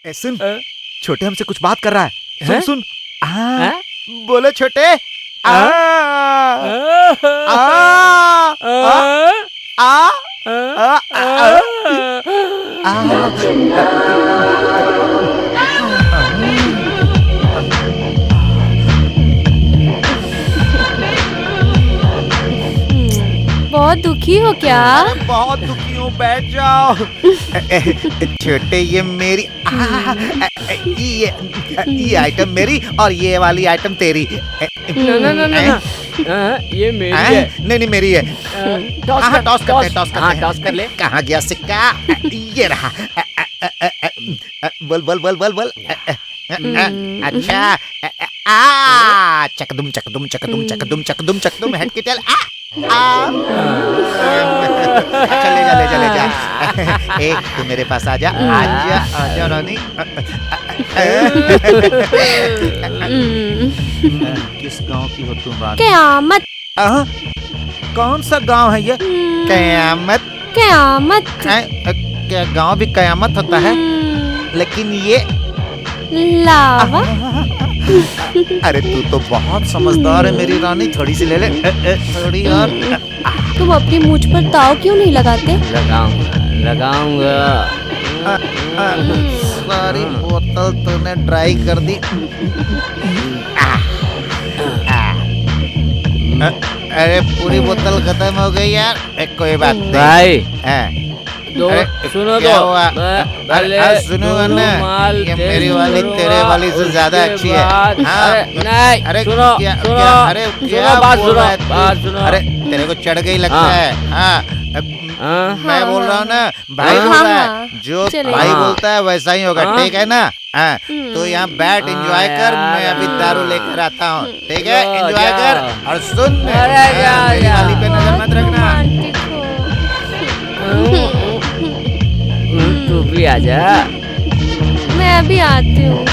सुन, छोटे हमसे कुछ बात कर रहा है। सुन सुन। बोलो छोटे। बहुत दुखी हो क्या? बहुत दुखी हूँ, बैठ जाओ। छोटे ये मेरी ये आइटम मेरी और ये वाली आइटम तेरी। ना ये मेरी है। नहीं मेरी है। टॉस कर ले। कहाँ गया सिक्का? ये रहा। बोल बोल बोल बोल बोल। अच्छा। चकदुम चकदुम चकदुम चकदुम चकदुम चकदुम हेड के चल। ले जा। एक तू मेरे पास आजा आजा आजा रानी। किस गांव की हो तुम रानी? क़यामत। कौन सा गांव है ये? क़यामत? क़यामत। क्या गांव भी क़यामत होता है? लेकिन ये लावा। अरे तू तो बहुत समझदार है मेरी रानी, थोड़ी सी ले ले। थोड़ी और। तुम अपनी मूंछ पर ताव क्यों नहीं लगाते? लगाऊंगा। सारी बोतल तूने ड्राई कर दी। अरे पूरी बोतल खत्म हो गई यार। कोई बात नहीं भाई। सुनो तो। अरे सुनूंगा ना, ये मेरी वाली तेरे वाली से ज्यादा अच्छी है। नहीं। अरे सुनो, क्या अरे क्या बात बोल रहा है सुनो। तू? अरे तेरे को चढ़ गई लगता है। मैं बोल रहा हूँ ना, भाई बोल रहा है। जो भाई बोलता है वैसा ही होगा, ठीक है ना? तो यहाँ बैठ, एंजॉय कर। मैं अभी दारू लेकर आता हूँ, ठीक है? एंजॉय कर और सुन, मेरी वाली पे नजर मत रखना। तू भी आजा। मैं अभी आती हूँ।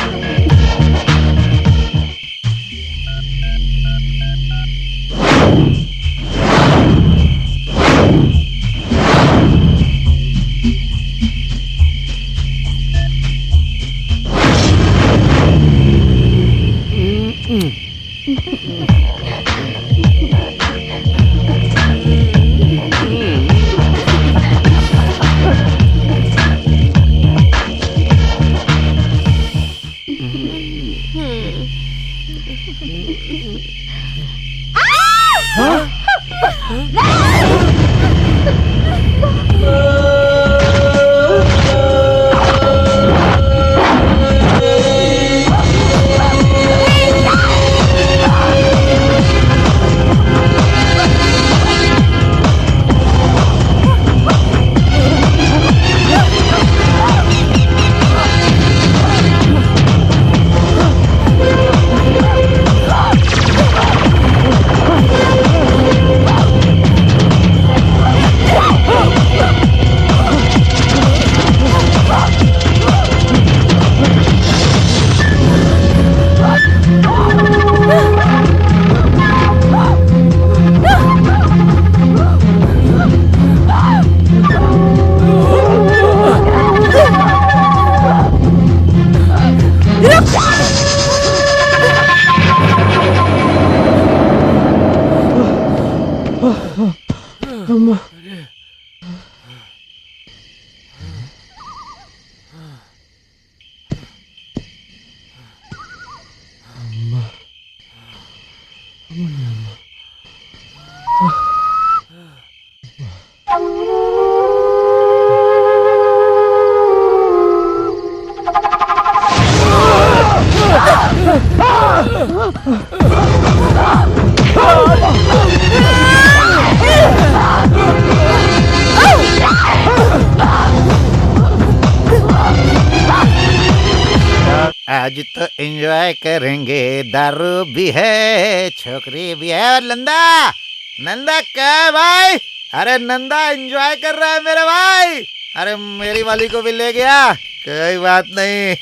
आज तो एंजॉय करेंगे, दारू भी है, छोकरी भी है। और नंदा क्या है भाई? अरे नंदा एंजॉय कर रहा है मेरे भाई। अरे मेरी वाली को भी ले गया, कोई बात नहीं,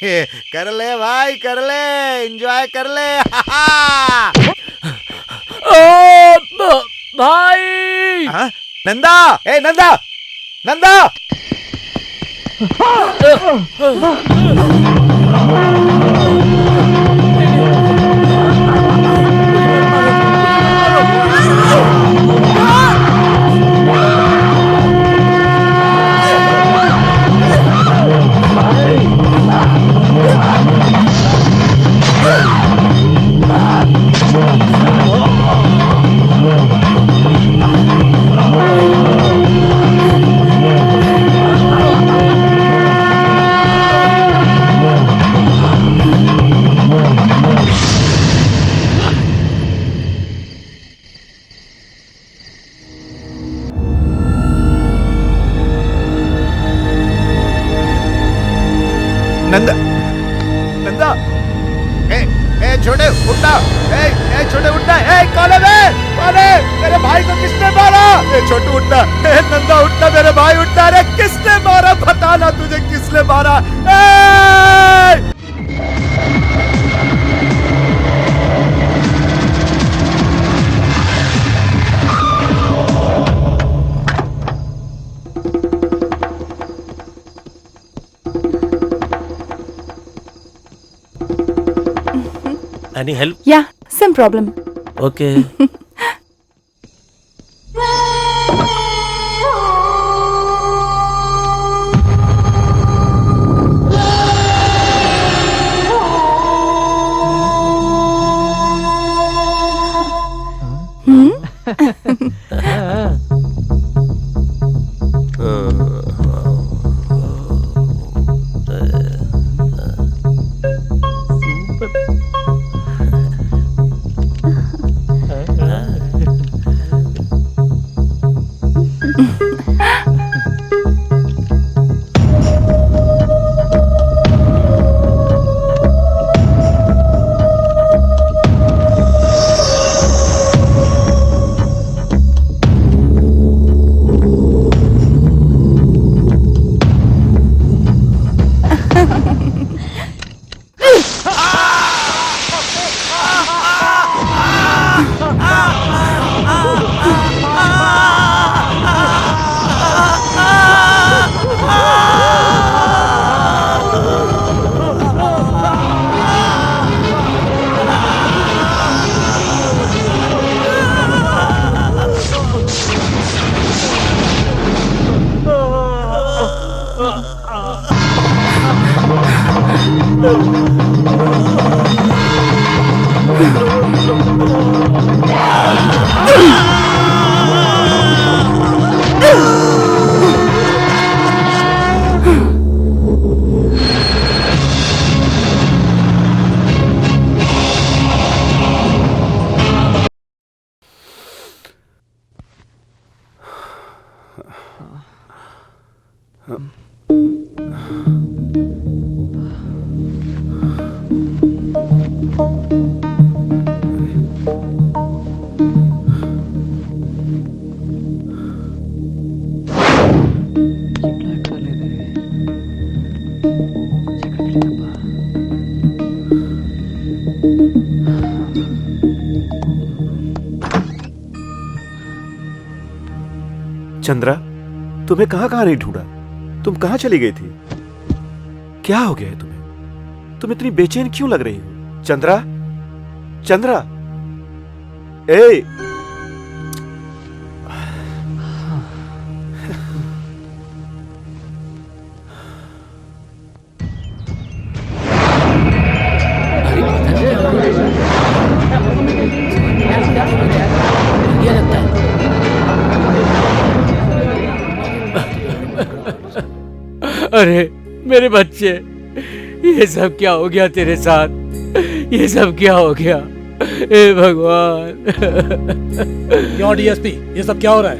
कर ले भाई, कर ले, एंजॉय कर ले। भाई नंदा, ए नंदा। नंदा, नंदा, छोटे उठना, छोटे उठना, कौन है? कौन है? मेरे भाई को किसने मारा? छोटू उठना, नंदा उठना, मेरे भाई उठना, अरे किसने मारा? बताना तुझे किसने मारा? Any help? Yeah, some problem. Okay. Chandra, तुम्हें कहां नहीं ढूंढा? तुम कहां चली गई थी? क्या हो गया है तुम्हें? तुम इतनी बेचैन क्यों लग रही हो? चंद्रा, चंद्रा, ए! अरे मेरे बच्चे, ये सब क्या हो गया तेरे साथ? ये सब क्या हो गया? हे भगवान! क्यों डीएसपी, ये सब क्या हो रहा है?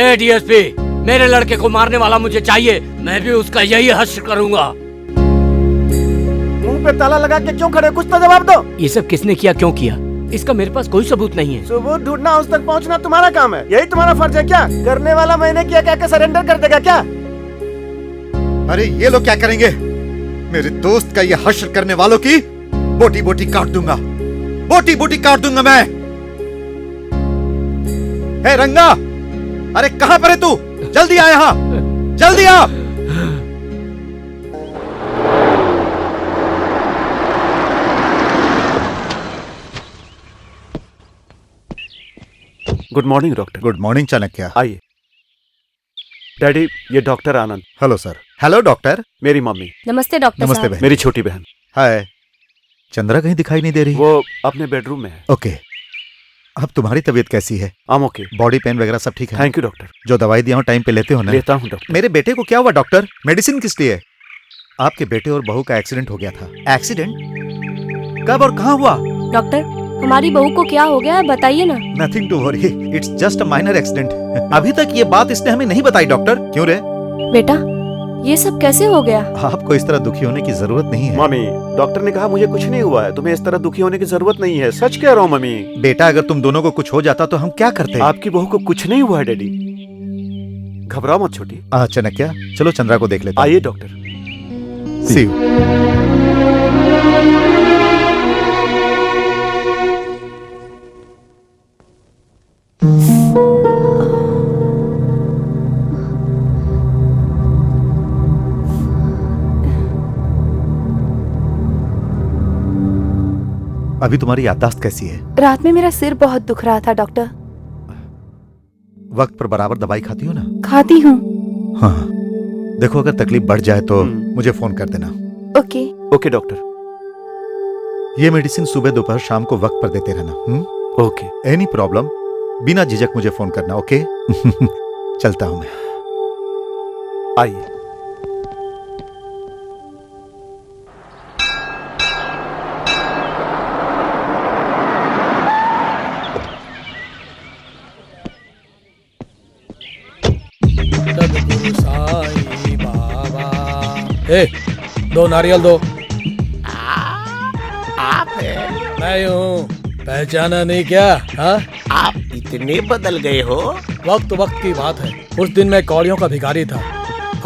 ए डीएसपी, मेरे लड़के को मारने वाला मुझे चाहिए। मैं भी उसका यही हश्र करूंगा। मुंह पे ताला लगा के क्यों खड़े? कुछ तो जवाब दो। ये सब किसने किया, क्यों किया? इसका मेरे पास कोई सबूत नहीं है। सबूत ढूंढना, उस तक पहुंचना तुम्हारा काम है। यही तुम्हारा फर्ज है क्या? करने वाला मैंने किया क्या सरेंडर कर देगा क्या? अरे ये लोग क्या करेंगे? मेरे दोस्त का ये हश्र करने वालों की बोटी बोटी काट दूंगा, बोटी बोटी काट दूंगा मैं। हे रंगा, अरे कहां पर है तू? जल्दी आ यहां, जल्दी आ। Good morning doctor. Good morning Chanakya. आइए। डैडी, ये doctor Anand. Hello sir. Hello doctor. मेरी मम्मी, नमस्ते डॉक्टर नमस्ते साहब। बहन। मेरी छोटी बहन, हाय। चंद्रा कहीं दिखाई नहीं दे रही? वो अपने बेडरूम में है। ओके। अब तुम्हारी तबीयत कैसी है? आम ओके। बॉडी पेन वगैरह सब ठीक है? Thank you doctor. जो दवाई दिया हूं टाइम पे लेते हो ना? लेता हूँ डॉक्टर। मेरे बेटे को क्या हुआ डॉक्टर? मेडिसिन किस लिए? आपके बेटे और बहू का एक्सीडेंट हो गया था। एक्सीडेंट? कब और कहाँ हुआ? डॉक्टर, हमारी बहू को क्या हो गया है बताइए ना। Nothing to worry, it's just a minor accident. अभी तक ये बात इसने हमें नहीं बताई डॉक्टर। क्यों रे? बेटा, ये सब कैसे हो गया? आपको इस तरह दुखी होने की जरूरत नहीं है। मम्मी, डॉक्टर ने कहा मुझे कुछ नहीं हुआ है, तुम्हें इस तरह दुखी होने की जरूरत नहीं है। सच कह रहा हूँ मम्मी। बेटा, अगर तुम दोनों को कुछ हो जाता तो हम क्या करते? आपकी बहू को कुछ नहीं हुआ है डैडी, घबराओ मत छोटी। चनक्या, चलो चंद्रा को देख लेते हैं। आइए डॉक्टर। See you. अभी तुम्हारी याददाश्त कैसी है? रात में मेरा सिर बहुत दुख रहा था डॉक्टर। वक्त पर बराबर दवाई खाती हो ना? खाती हूँ। हाँ। देखो, अगर तकलीफ बढ़ जाए तो हम्म। मुझे फोन कर देना। ओके। Okay doctor. ये मेडिसिन सुबह दोपहर शाम को वक्त पर देते रहना। ओके। एनी प्रॉब्लम बिना झिझक मुझे फोन करना। ओके? चलता हूं मैं। आइए। सद्गुरु साईं बाबा। ए, 2 नारियल दो। आप है? मैं ही हूँ, पहचाना नहीं क्या? हाँ, आप इतने बदल गए हो। वक्त वक्त की बात है। उस दिन मैं कौड़ियों का भिखारी था,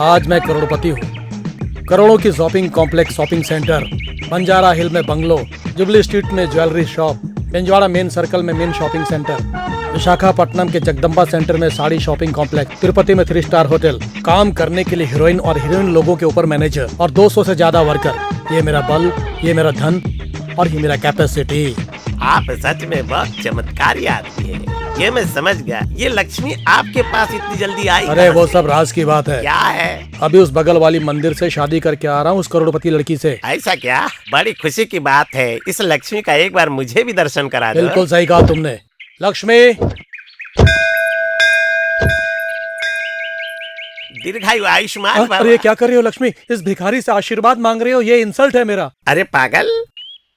आज मैं करोड़पति हूँ। करोड़ों की shopping complex, shopping centre, Banjara hill में बंगलो, जुबली स्ट्रीट में jewellery shop, Pinjwada main circle में मेन शॉपिंग सेंटर, विशाखापट्टनम के जगदम्बा सेंटर में साड़ी शॉपिंग कॉम्प्लेक्स, तिरुपति में 3 स्टार होटल, काम करने के लिए हीरोइन और हीरोइन लोगों के ऊपर मैनेजर और 200 से ज्यादा वर्कर। ये मेरा बल, ये मेरा धन और ये मेरा कैपेसिटी। आप सच में बहुत चमत्कारी आदमी है। ये मैं समझ गया। ये लक्ष्मी आपके पास इतनी जल्दी आई अरे कहाँ वो से? सब राज की बात है। क्या है? अभी उस बगल वाली मंदिर से शादी करके आ रहा हूँ, उस करोड़पति लड़की से। ऐसा क्या? बड़ी खुशी की बात है। इस लक्ष्मी का एक बार मुझे भी दर्शन करा दो। बिल्कुल सही कहा तुमने। लक्ष्मी, दीर्घायु आयुष्मान भव। अरे क्या कर रही हो लक्ष्मी? इस भिखारी से आशीर्वाद मांग रहे हो? ये इंसल्ट है मेरा। अरे पागल,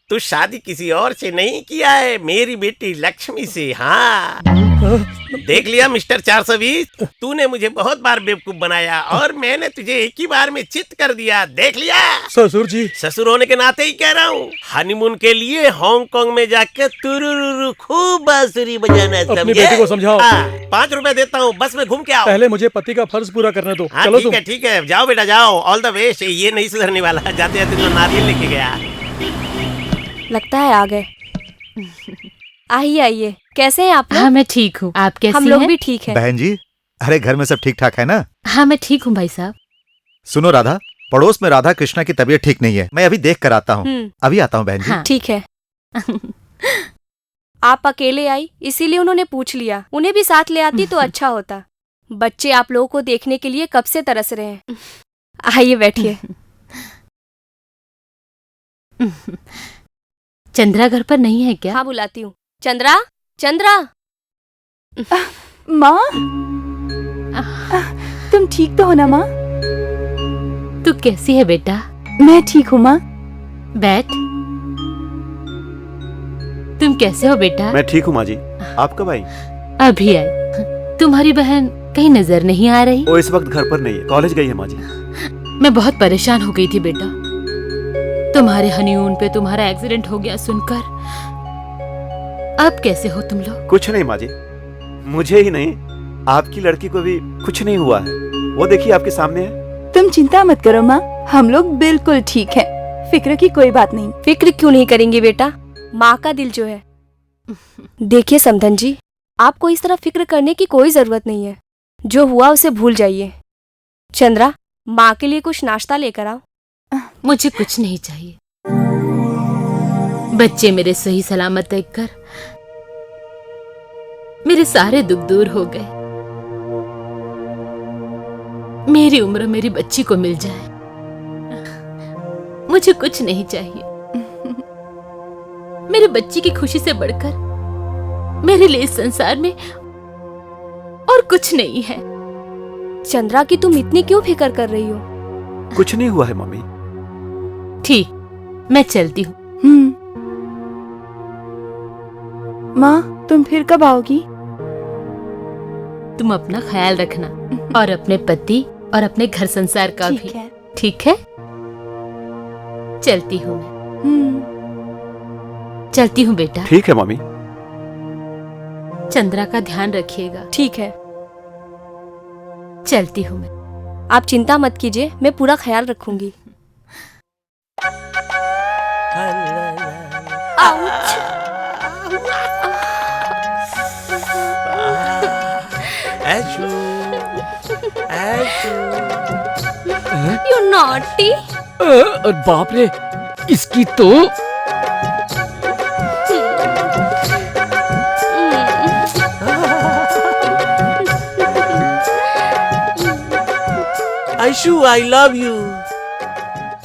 तू शादी किसी और से नहीं किया है, मेरी बेटी लक्ष्मी से। हाँ, देख लिया मिस्टर 420, तूने मुझे बहुत बार बेवकूफ बनाया और मैंने तुझे एक ही बार में चित कर दिया। देख लिया? ससुर जी, ससुर होने के नाते ही कह रहा हूँ। हनीमून के लिए हांगकांग में जाके तुरुरुरु खूब बांसुरी बजाना। अपनी समझे? बेटी को समझाओ। 5 रुपए देता हूँ, बस में घूम के आओ। पहले मुझे पति का फर्ज पूरा करने दो। हाँ चलो ठीक तुम। है, ठीक है, जाओ बेटा जाओ। All the best. ये नहीं सुधरने वाला। जाते जाते तो नारियल लेके गया। लगता है आ गए। आइए आइए, कैसे हैं आप लोग? हाँ मैं ठीक हूँ, आप कैसी हम लोग हैं? भी ठीक हैं। बहन जी, अरे घर में सब ठीक ठाक है ना? हाँ मैं ठीक हूँ भाई साहब। सुनो राधा, पड़ोस में राधा कृष्णा की तबीयत ठीक नहीं है। मैं अभी देख कर आता हूँ। अभी आता हूँ बहन जी। हाँ। ठीक है। आप अकेले आई इसीलिए उन्होंने पूछ लिया। उन्हें भी साथ ले आती तो अच्छा होता। बच्चे आप लोगों को देखने के लिए कब से तरस रहे हैं। आइए बैठिए। चंद्रा घर पर नहीं है क्या? हाँ बुलाती हूँ। चंद्रा, चंद्रा। माँ, तुम ठीक तो हो ना माँ? तू कैसी है बेटा? मैं ठीक हूँ माँ। बैठ। तुम कैसे हो बेटा? मैं ठीक हूँ माँ जी। आप कब आई? अभी आई। तुम्हारी बहन कहीं नजर नहीं आ रही? वो इस वक्त घर पर नहीं है, कॉलेज गई है माँ जी। मैं बहुत परेशान हो गई थी बेटा, तुम्हारे हनीमून पे तुम्हारा एक्सीडेंट हो गया सुनकर। अब कैसे हो तुम लोग? कुछ नहीं माँ जी, मुझे ही नहीं आपकी लड़की को भी कुछ नहीं हुआ है। वो देखिए आपके सामने है। तुम चिंता मत करो माँ, हम लोग बिल्कुल ठीक हैं। फिक्र की कोई बात नहीं। फिक्र क्यों नहीं करेंगे बेटा? माँ का दिल जो है। देखिए समधन जी, आपको इस तरह फिक्र करने की कोई जरूरत नहीं है। जो हुआ उसे भूल जाइए। चंद्रा, माँ के लिए कुछ नाश्ता लेकर आओ। मुझे कुछ नहीं चाहिए। बच्चे मेरे सही सलामत देखकर मेरे सारे दुख दूर हो गए। मेरी उम्र मेरी बच्ची को मिल जाए, मुझे कुछ नहीं चाहिए। मेरी बच्ची की खुशी से बढ़कर मेरे लिए इस संसार में और कुछ नहीं है। चंद्रा की तुम इतनी क्यों फिक्र कर रही हो? कुछ नहीं हुआ है मम्मी। ठीक, मैं चलती हूँ। माँ, तुम फिर कब आओगी? तुम अपना ख्याल रखना और अपने पति और अपने घर संसार का ठीक भी। है। ठीक है, चलती हूँ मैं। चलती हूँ बेटा। ठीक है मम्मी। चंद्रा का ध्यान रखिएगा। ठीक है, चलती हूँ मैं। आप चिंता मत कीजिए, मैं पूरा ख्याल रखूंगी। You naughty! बाप रे, इसकी तो Aishu, I love you,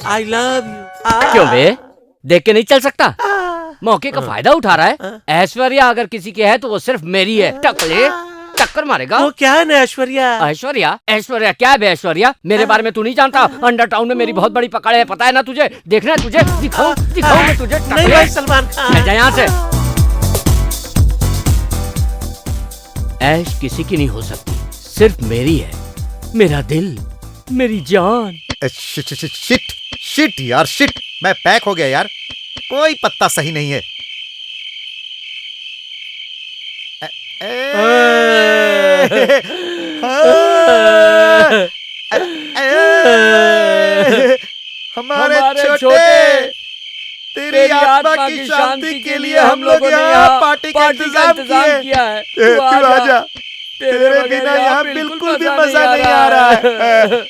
I love you. क्यों बे, देख के नहीं चल सकता? मौके का फायदा उठा रहा है। ऐश्वर्या अगर किसी की है तो वो सिर्फ मेरी है। टकले, टक्कर मारेगा। वो क्या है ना ऐश्वर्या? ऐश्वर्या? ऐश्वर्या क्या है बे? ऐश्वर्या मेरे बारे में तू नहीं जानता? अंडर टाउन में मेरी बहुत बड़ी पकड़ है, पता है ना तुझे? देखना है तुझे? दिखाऊं मैं तुझे? नहीं भाई सलमान खान। चल जा यहाँ से। ऐश किसी की नहीं हो सकती, सिर्फ मेरी है। मेरा दिल, मेरी जान। शिट शिट शिट शिट यार, शिट। मैं पैक हो गया यार, कोई पत्ता सही नहीं है। हमारे छोटे, तेरी आत्मा की शांति के लिए हम लोग यहाँ पार्टी का इंतजाम किया है। तू आजा, तेरे बिना यहाँ बिल्कुल भी मजा नहीं आ रहा है।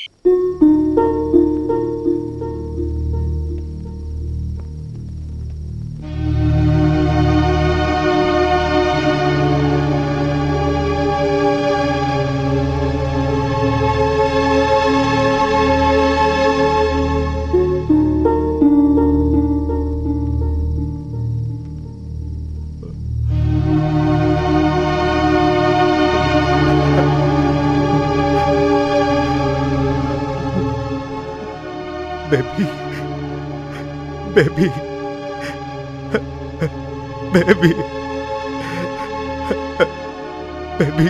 Baby, baby, baby, baby,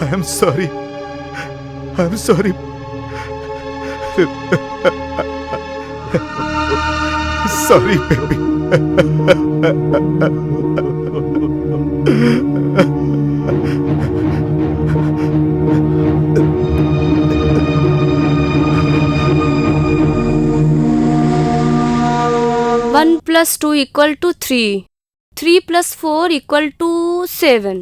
I am sorry. I'm sorry. Sorry, baby. One plus 2 equal to 3. 3 plus 4 equal to 7.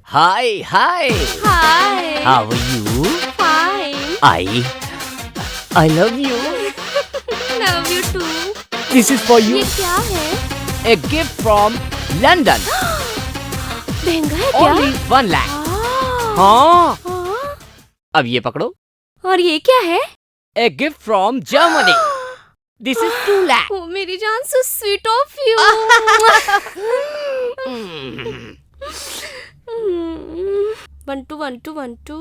Hi, hi. Hi. How are you? Fine. I love you. Love you too. This is for you. ये क्या है? A gift from London. महंगा है क्या? Only 1 lakh. हाँ। हाँ. अब ये पकड़ो. और ये क्या है? A gift from Germany. This is 2 lakh. ओ मेरी जान, so sweet of you. 1 2 1 2 1 2.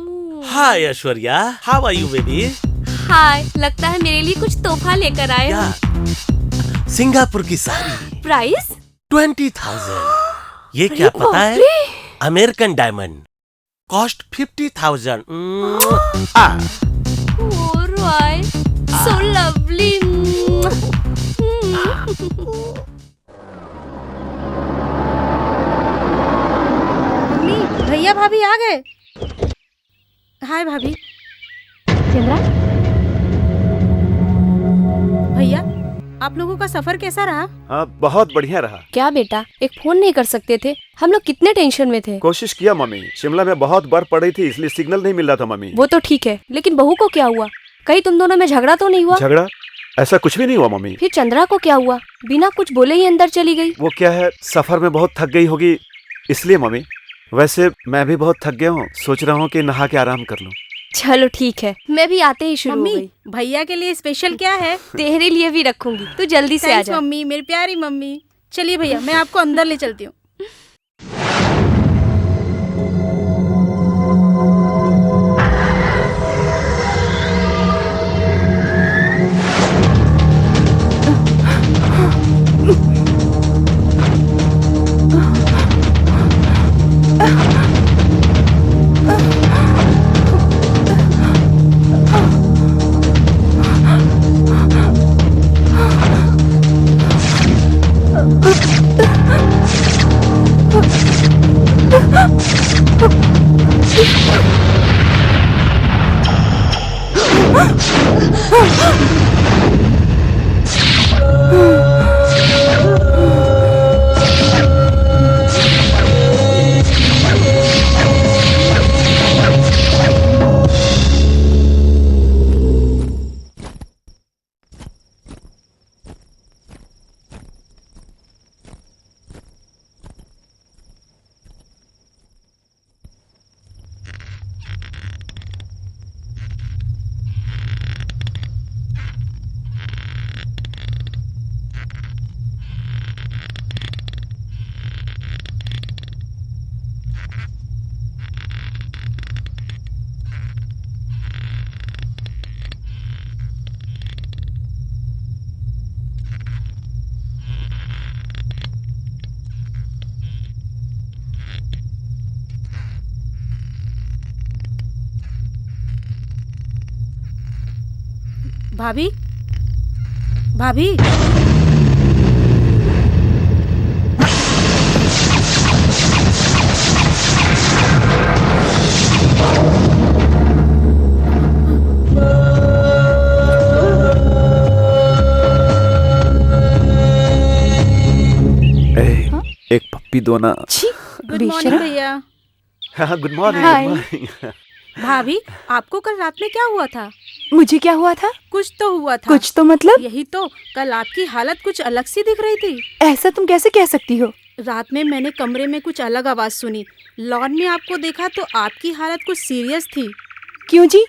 Hi Aishwarya, how are you baby? Hi, लगता है मेरे लिए कुछ तोहफा लेकर आए हो। सिंगापुर की साड़ी। प्राइस? 20,000। ये क्या पता है? American diamond. Cost 50,000। Alright, so lovely. भैया भाभी आ गए। हाय भाभी। चंद्रा, भैया आप लोगों का सफर कैसा रहा? हाँ, बहुत बढ़िया रहा। क्या बेटा, एक फोन नहीं कर सकते थे? हम लोग कितने टेंशन में थे। कोशिश किया मम्मी, शिमला में बहुत बर्फ पड़ी थी इसलिए सिग्नल नहीं मिल रहा था मम्मी। वो तो ठीक है, लेकिन बहू को क्या हुआ? कहीं तुम दोनों में झगड़ा तो नहीं हुआ? झगड़ा? ऐसा कुछ भी नहीं हुआ मम्मी। फिर चंद्रा को क्या हुआ? बिना कुछ बोले ही अंदर चली गई। वो क्या है, सफर में बहुत थक गई होगी इसलिए मम्मी। वैसे मैं भी बहुत थक गया हूँ, सोच रहा हूँ कि नहा के आराम कर लूँ। चलो ठीक है, मैं भी आते ही शुरू हो मम्मी गई। भैया के लिए स्पेशल क्या है? तेरे लिए भी रखूंगी, तू जल्दी से आ थैंक्स जा। मम्मी, मेरी प्यारी मम्मी। चलिए भैया, मैं आपको अंदर ले चलती हूँ। भाभी, भाभी, एक पप्पी दो ना। गुड मॉर्निंग भैया। हाँ, good morning. Hi. Good morning. भाभी, आपको कल रात में क्या हुआ था? मुझे क्या हुआ था? कुछ तो हुआ था। कुछ तो मतलब? यही तो, कल आपकी हालत कुछ अलग सी दिख रही थी। ऐसा तुम कैसे कह सकती हो? रात में मैंने कमरे में कुछ अलग आवाज सुनी। लॉन में आपको देखा तो आपकी हालत कुछ सीरियस थी। क्यों जी?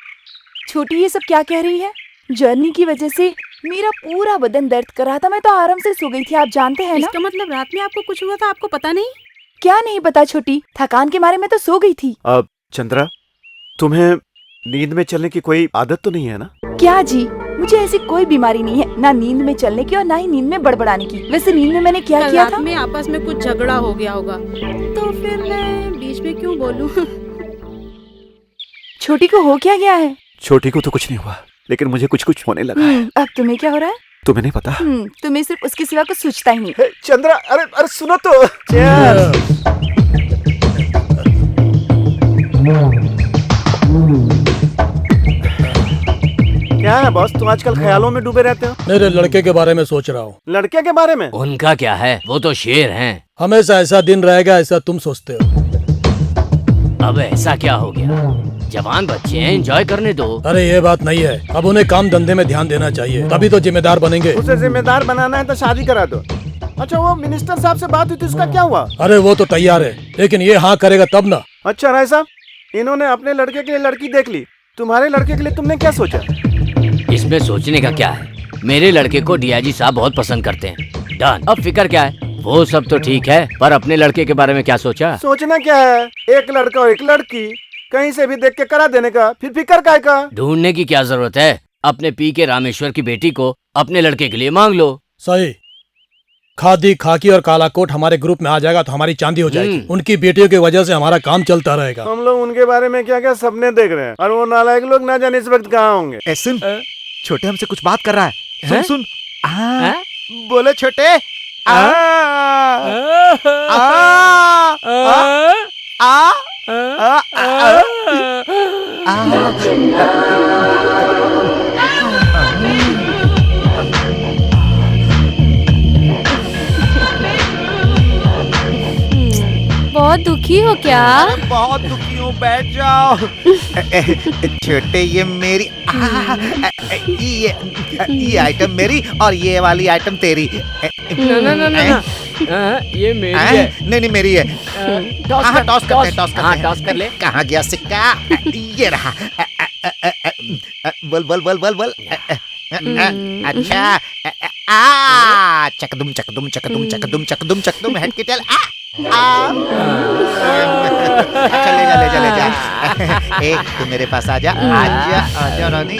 छोटी ये सब क्या कह रही है? जर्नी की वजह से मेरा पूरा बदन दर्द कर रहा था, मैं तो आराम से सो गई थी, आप जानते हैं ना। इसका मतलब रात में आपको कुछ हुआ था, आपको पता नहीं? क्या नहीं पता छोटी, थकान के मारे मैं तो सो गई थी। अब चंद्रा, तुम्हें नींद में चलने की कोई आदत तो नहीं है ना? क्या जी, मुझे ऐसी कोई बीमारी नहीं है, ना नींद में चलने की और ना ही नींद में बड़बड़ाने की। वैसे नींद में मैंने क्या कल किया रात था? में आपस में कुछ झगड़ा हो गया होगा, तो फिर मैं बीच में क्यों बोलूं? छोटी को हो क्या गया है? छोटी को तो कुछ नहीं हुआ, लेकिन मुझे कुछ कुछ होने लगा है। अब तुम्हें क्या हो रहा है? तुम्हें नहीं पता? तुम्हें सिर्फ उसके सिवा कुछ सोचता ही नहीं। चंद्रा, अरे अरे सुनो तो। क्या है बॉस, तुम आजकल ख्यालों में डूबे रहते हो? मेरे लड़के के बारे में सोच रहा हूँ। लड़के के बारे में? उनका क्या है, वो तो शेर हैं। हमेशा ऐसा दिन रहेगा ऐसा तुम सोचते हो। अब ऐसा क्या हो गया? जवान बच्चे हैं, एंजॉय करने दो। अरे ये बात नहीं है, अब उन्हें काम धंधे में ध्यान देना चाहिए, तभी तो जिम्मेदार बनेंगे। उसे जिम्मेदार बनाना है तो शादी करा दो। अच्छा, वो मिनिस्टर साहब से बात हुई थी, उसका क्या हुआ? अरे वो तो तैयार है, लेकिन ये हाँ करेगा तब ना। अच्छा राय साहब, इन्होंने अपने लड़के के लिए लड़की देख ली, तुम्हारे लड़के के लिए तुमने क्या सोचा? इसमें सोचने का क्या है? मेरे लड़के को डीआईजी साहब बहुत पसंद करते हैं। डन। अब फिक्र क्या है? वो सब तो ठीक है, पर अपने लड़के के बारे में क्या सोचा? सोचना क्या है, एक लड़का और एक लड़की, कहीं से भी देख के करा देने का, फिर फिक्र काय का? ढूंढने की क्या जरूरत है? अपने पी के रामेश्वर की बेटी को अपने लड़के के लिए मांग लो। सही। खादी, खाकी और काला कोट हमारे ग्रुप में आ जाएगा तो हमारी चांदी हो जाएगी। उनकी बेटियों की वजह से हमारा काम चलता रहेगा। हम लोग उनके बारे में क्या क्या सपने देख रहे हैं, और वो नालायक लोग ना जाने इस वक्त कहाँ होंगे। सुन, छोटे हमसे कुछ बात कर रहा है। हैं? सुन सुन। बोलो छोटे। आ बहुत दुखी हो क्या? अरे बहुत दुखी हूँ, बैठ जाओ। छोटे, ये मेरी ये आइटम मेरी और ये वाली आइटम तेरी। ये मेरी है। नहीं नहीं, मेरी है। टॉस करते हैं, टॉस करते हैं। हाँ, टॉस कर ले। कहाँ गया सिक्का? ये रहा। बोल बोल बोल बोल बोल अच्छा चकदुम चकदुम चकदुम चकदुम चकदुम चकदुम हट के चल ले जा एक तू मेरे पास आजा आजा आजा रानी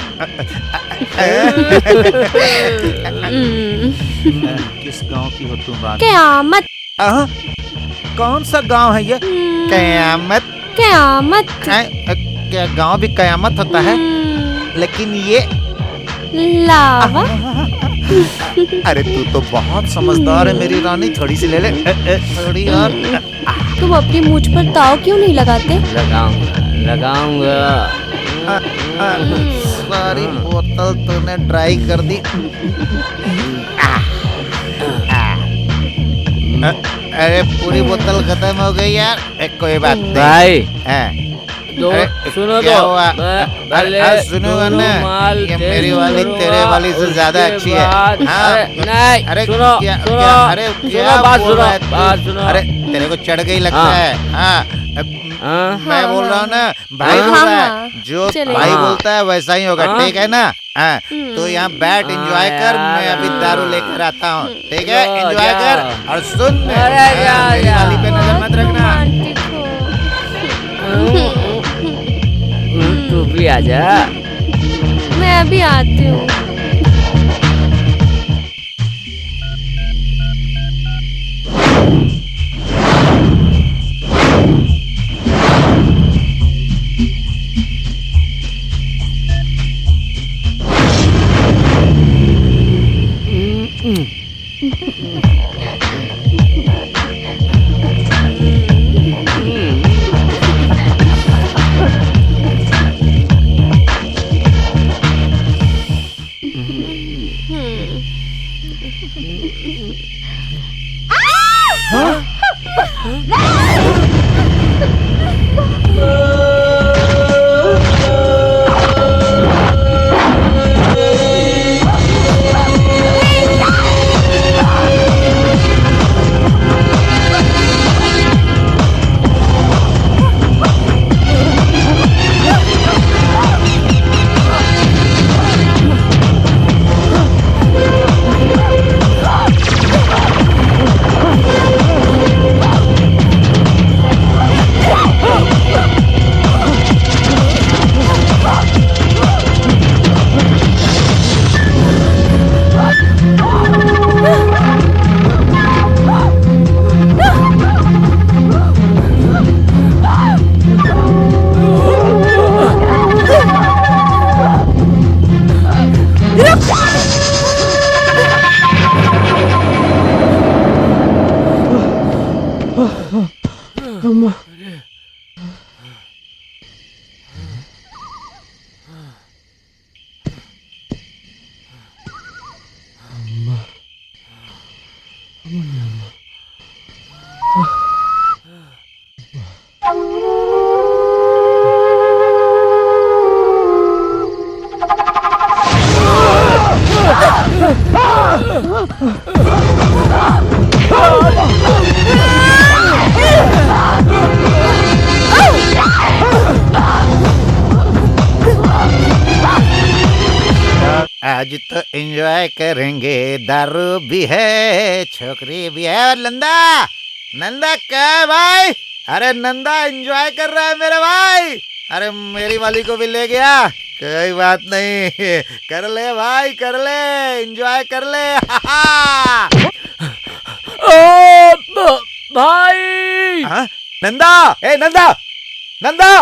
किस गांव की हो तुम रानी? क़यामत। कौन सा गांव है ये? क़यामत? क़यामत। क्या गांव भी क़यामत होता है? लेकिन ये लावा। अरे तू तो बहुत समझदार है मेरी रानी, थोड़ी सी ले ले थोड़ी और। तुम अपनी मूंछ पर ताव क्यों नहीं लगाते? लगाऊंगा सारी बोतल तूने ड्राई कर दी। अरे पूरी बोतल खत्म हो गई यार। कोई बात नहीं भाई तो सुनो क्या तो हुआ? सुनूंगा ना, ये मेरी वाली तेरे वाली से ज्यादा अच्छी है। नहीं अरे सुनो क्या सुनो क्या अरे क्या बात बोल सुनो रहा है तू? बात सुनो अरे तेरे को चढ़ गई लगता हाँ। है। हाँ मैं बोल रहा हूँ ना, भाई हाँ, बोल रहा हाँ, है, जो चलेगा। भाई हाँ। बोलता है वैसा ही होगा, हाँ। ठीक है ना? हाँ तो यहाँ बैठ एंजॉय कर, मैं अभी दारू लेकर आता हूँ, ठीक है? जा, एंजॉय जा। कर और सुन, अरे जा, मेरी जा। वाली पे नजर मत रखना। रोमांटिक हो। तू भी आजा। मैं अभी आती हूँ। आज तो एंजॉय करेंगे, दारू भी है, छोकरी भी है। और नंदा, नंदा क्या है भाई? अरे नंदा एंजॉय कर रहा है मेरा भाई। अरे मेरी वाली को भी ले गया, कोई बात नहीं, कर ले भाई, कर ले, एंजॉय कर ले। भाई हाँ? नंदा, ए नंदा, नंदा।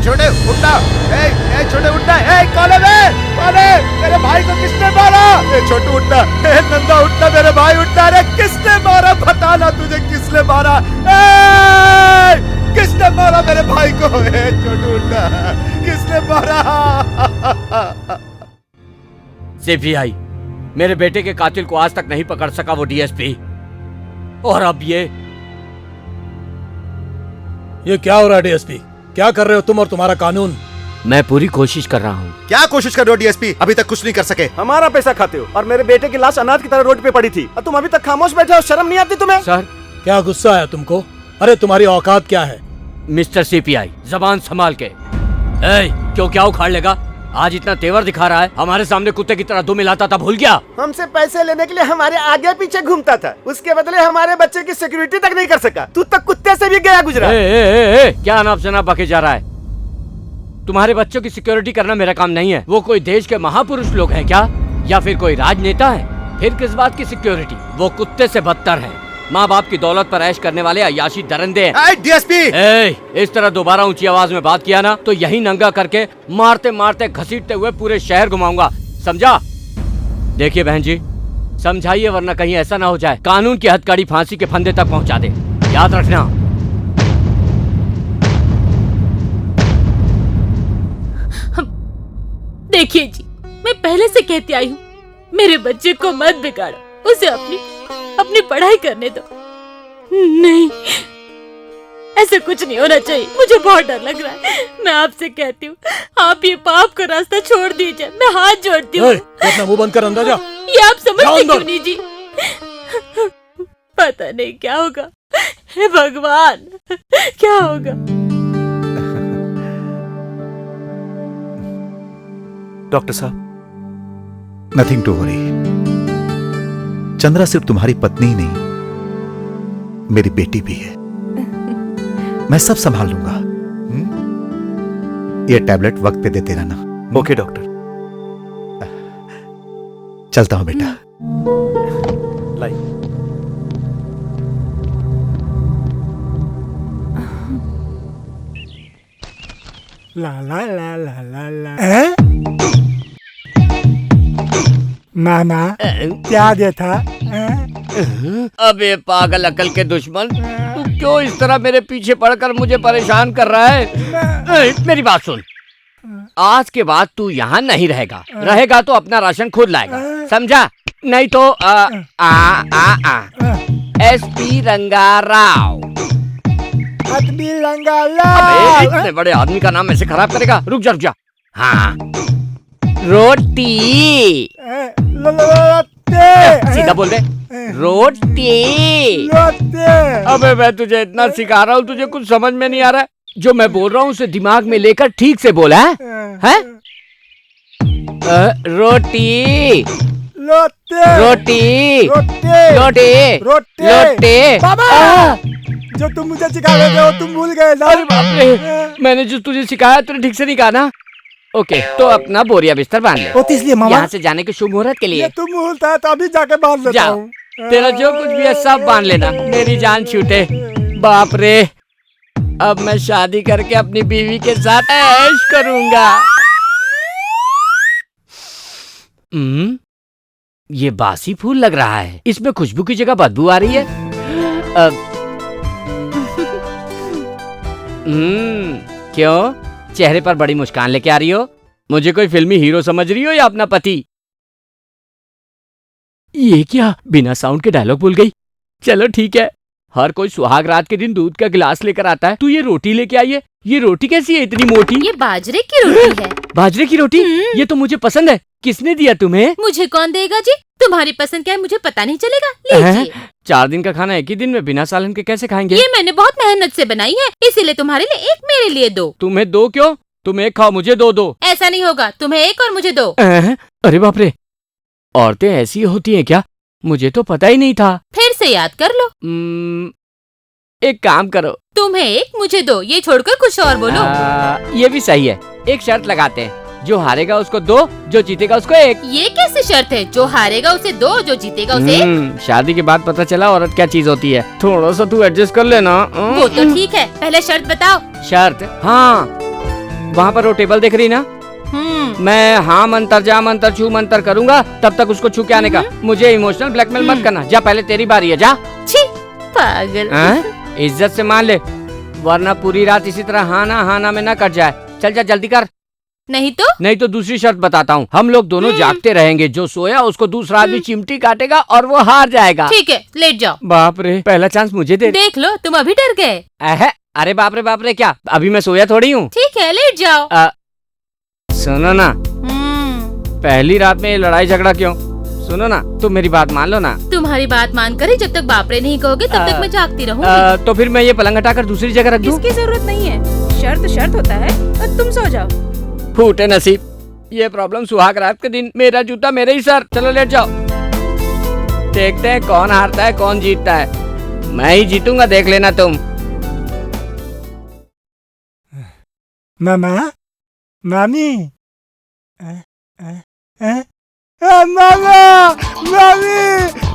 छोटे उठना, ए छोटे उठना, कौन है बे? कौन है? मेरे भाई को किसने मारा? ए छोटू उठना, नंदा उठना, मेरे भाई उठना। अरे किसने मारा? बताना तुझे किसने मारा? किसने मारा मेरे भाई को? छोटू उठना, किसने मारा? सीपीआई, मेरे बेटे के कातिल को आज तक नहीं पकड़ सका वो डीएसपी, और अब ये क्या हो रहा है डीएसपी? क्या कर रहे हो तुम और तुम्हारा कानून? मैं पूरी कोशिश कर रहा हूँ। क्या कोशिश कर रहे हो डीएसपी? अभी तक कुछ नहीं कर सके। हमारा पैसा खाते हो और मेरे बेटे की लाश अनाथ की तरह रोड पे पड़ी थी और तुम अभी तक खामोश बैठे हो। शर्म नहीं आती तुम्हें? सर, क्या गुस्सा आया तुमको? अरे तुम्हारी औकात क्या है? मिस्टर सीपीआई, जबान संभाल के। क्यों क्या उखाड़ लेगा? आज इतना तेवर दिखा रहा है, हमारे सामने कुत्ते की तरह दो मिलाता था, भूल गया? हमसे पैसे लेने के लिए हमारे आगे पीछे घूमता था, उसके बदले हमारे बच्चे की सिक्योरिटी तक नहीं कर सका। तू तक कुत्ते से भी गया गुजरा। क्या अनाप शनाप बके जा रहा है? तुम्हारे बच्चों की सिक्योरिटी करना मेरा काम नहीं है। वो कोई देश के महापुरुष लोग हैं क्या, या फिर कोई राजनेता है? फिर किस बात की सिक्योरिटी? वो कुत्ते से बदतर है, माँ बाप की दौलत पर ऐश करने वाले अयाशी दरिंदे हैं। डीएसपी, इस तरह दोबारा ऊंची आवाज में बात किया ना तो यही नंगा करके मारते मारते घसीटते हुए पूरे शहर घुमाऊंगा, समझा? देखिए बहन जी, समझाइए वरना कहीं ऐसा ना हो जाए कानून की हथकड़ी फांसी के फंदे तक पहुंचा दे, याद रखना। देखिए जी, मैं पहले से कहती आई हूँ, मेरे बच्चे को मत बिगाड़ो, उसे अपनी पढ़ाई करने दो। नहीं, ऐसा कुछ नहीं होना चाहिए, मुझे बहुत डर लग रहा है। मैं आपसे कहती हूँ, आप ये पाप का रास्ता छोड़ दीजिए, मैं हाथ जोड़ती हूँ। अपना मुंह बंद कर, अंदर जा। ये आप समझते क्यों नहीं जी? पता नहीं क्या होगा, हे भगवान, क्या होगा? डॉक्टर साहब, नथिंग टू वरी। चंद्रा सिर्फ तुम्हारी पत्नी ही नहीं, मेरी बेटी भी है। मैं सब संभाल लूंगा। ये टैबलेट वक्त पे देते रहना। Okay doctor. चलता हूं बेटा। लाई। ला ला ला ला ला ला। मामा क्या देखा? अबे पागल अकल के दुश्मन, तू क्यों इस तरह मेरे पीछे पड़कर मुझे परेशान कर रहा है? मेरी बात सुन, आज के बाद तू यहाँ नहीं रहेगा तो अपना राशन खुद लाएगा, समझा? नहीं तो एसपी रंगाराव। इतने बड़े आदमी का नाम ऐसे खराब करेगा? रुक जा। हाँ, रोटी। सीधा बोल दे, रोटी। अबे मैं तुझे इतना सिखा रहा हूँ, तुझे कुछ समझ में नहीं आ रहा है? जो मैं बोल रहा हूँ उसे दिमाग में लेकर ठीक से बोला है? रोटी रोटी रोटी रोटी। बाबा, जो तुम मुझे सिखा रहे थे वो तुम भूल गए ना? अरे बाप रे, मैंने जो तुझे सिखाया तूने ठीक से नहीं कहा ना? ओके, तो अपना बोरिया बिस्तर बांध ले। इसलिए मामा, यहाँ से जाने के शुभ मुहूर्त के लिए। तुम बोलता है तो अभी जाके बांध लेता हूँ। तेरा जो कुछ भी है सब बांध लेना, मेरी जान छूटे। बाप रे, अब मैं शादी करके अपनी बीवी के साथ ऐश करूंगा। ये बासी फूल लग रहा है, इसमें खुशबू की जगह बदबू आ रही है। क्यों चेहरे पर बड़ी मुस्कान लेके आ रही हो? मुझे कोई फिल्मी हीरो समझ रही हो या अपना पति? ये क्या, बिना साउंड के डायलॉग भूल गई? चलो ठीक है, हर कोई सुहाग रात के दिन दूध का गिलास लेकर आता है, तू ये रोटी लेके आई है। ये रोटी कैसी है इतनी मोटी? ये बाजरे की रोटी है। बाजरे की रोटी? ये तो मुझे पसंद है। किसने दिया तुम्हें? मुझे कौन देगा जी? तुम्हारी पसंद क्या है मुझे पता नहीं चलेगा? लीजिए। 4 दिन का खाना एक ही दिन में बिना सालन के कैसे खाएंगे? ये मैंने बहुत मेहनत से बनाई है, इसीलिए तुम्हारे लिए एक, मेरे लिए 2। तुम्हें 2 क्यों? तुम एक खाओ, मुझे 2 ऐसा नहीं होगा, तुम्हें 1 और मुझे 2। अरे बाप रे, औरतें ऐसी होती हैं क्या? मुझे तो पता ही नहीं था। फिर से याद कर लो। एक काम करो, तुम्हें 1 मुझे 2, ये छोड़कर कुछ और बोलो। ये भी सही है, एक शर्त लगाते हैं, जो हारेगा उसको 2, जो जीतेगा उसको 1। ये कैसी शर्त है? जो हारेगा उसे 2, जो जीतेगा उसे 1? शादी के बाद पता चला औरत क्या चीज होती है। थोड़ा सा तू एडजस्ट कर लेना। वो तो ठीक है, पहले शर्त बताओ। शर्त? हाँ, वहाँ पर वो टेबल दिख रही ना, मैं हाँ मंतर जा मंतर छू मंतर करूंगा, तब तक उसको छू के आने का। मुझे इमोशनल ब्लैकमेल मत करना। जा, पहले तेरी बारी है, जा। छी, पागल। इज्जत से मान ले, वरना पूरी रात इसी तरह हाँ ना में ना कट जाए। चल जा, जल्दी कर। नहीं तो दूसरी शर्त बताता हूँ। हम लोग दोनों जागते रहेंगे, जो सोया उसको दूसरा आदमी चिमटी काटेगा और वो हार जाएगा। ठीक है, लेट जाओ। बाप रे, पहला चांस मुझे दे। देख लो, तुम अभी डर गए। अरे बाप रे, क्या अभी मैं सोया थोड़ी हूँ। ठीक है, लेट जाओ। सुनो ना, पहली रात में ये लड़ाई झगड़ा क्यों? सुनो ना, तुम मेरी बात मान लो ना। तुम्हारी बात मानकर ही जब तक बापरे नहीं कहोगे तब तक मैं जागती रहूंगी। तो फिर मैं ये पलंग हटाकर दूसरी जगह रख दूं? इसकी जरूरत नहीं है, शर्त होता है और तुम सो जाओ। फूटे नसीब, ये प्रॉब्लम सुहाग रात के दिन, मेरा जूता मेरे ही सर। चलो लेट जाओ, देखते हैं कौन हारता है कौन जीतता है। मैं ही जीतूंगा, देख लेना तुम। मामा, मामी, मामा, मामी,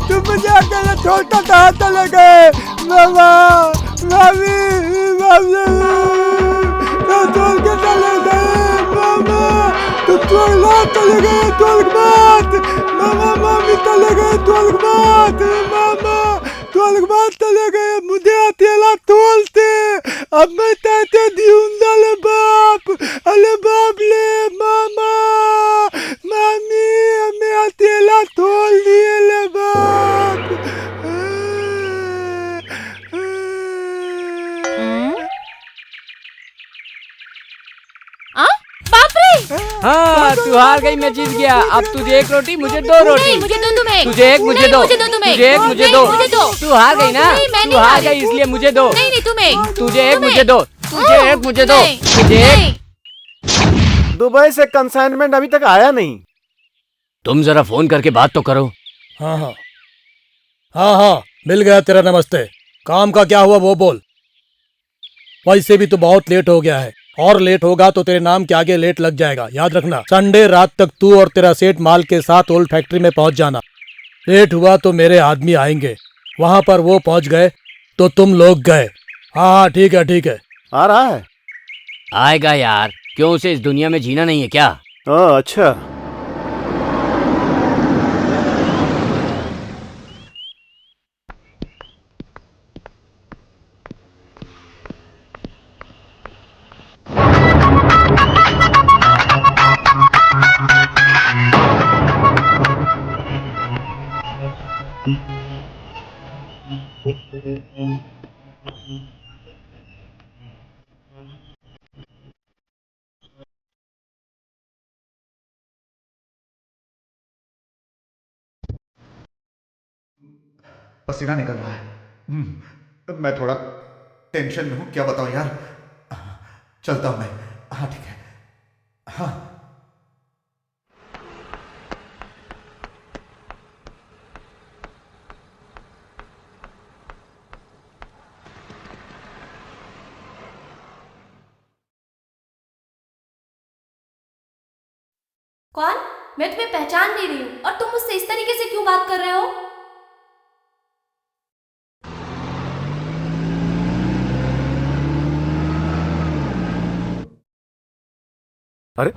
तुम मुझे अकेला छोड़कर कहाँ चले गए? मामा, मामी, मामी, तुम छोड़ के चले गए। मामा, तुम छोड़ चले गए, छोड़ मत। मामा, मामी चले गए, छोड़ मत। मामा, छोड़ मत चले गए, मुझे अकेला छोड़ते। अब मैं कहते दियूंगा ले बाप, अले बाप ले। मामा, मामी, हमें अकेला छोड़ दिए ले बाप। बाप रे! हाँ, तू हार गई, मैं जीत गया। अब तुझे एक रोटी, मुझे दो रोटी। नहीं, मुझे दो, तुम एक। तुझे एक, मुझे दो। तुझे एक, मुझे दो। तू हार गई ना? तू हार गई इसलिए मुझे दो। नहीं, तुम एक। तुझे एक, मुझे दो। तुझे एक, मुझे दो। तुझे एक। दुबई से कंसाइनमेंट अभी तक आया नहीं। तुम जरा फोन करके बात तो करो। हाँ, मिल गया तेरा नमस्ते। काम का क्या हुआ वो बोल। वैसे भी तो बहुत लेट हो गया है, और लेट होगा तो तेरे नाम के आगे लेट लग जाएगा। याद रखना, संडे रात तक तू और तेरा सेठ माल के साथ ओल्ड फैक्ट्री में पहुंच जाना। लेट हुआ तो मेरे आदमी आएंगे, वहां पर वो पहुंच गए तो तुम लोग गए। हाँ, ठीक है। आ रहा है? आएगा यार, क्यों उसे इस दुनिया में जीना नहीं है क्या? अच्छा। पसीना निकल रहा है। मैं थोड़ा टेंशन में हूँ, क्या बताऊँ यार। चलता हूँ मैं। हाँ ठीक है। हाँ। कौन? मैं तुम्हें पहचान नहीं रही हूँ और तुम मुझसे इस तरीके से क्यों बात कर रहे हो? अरे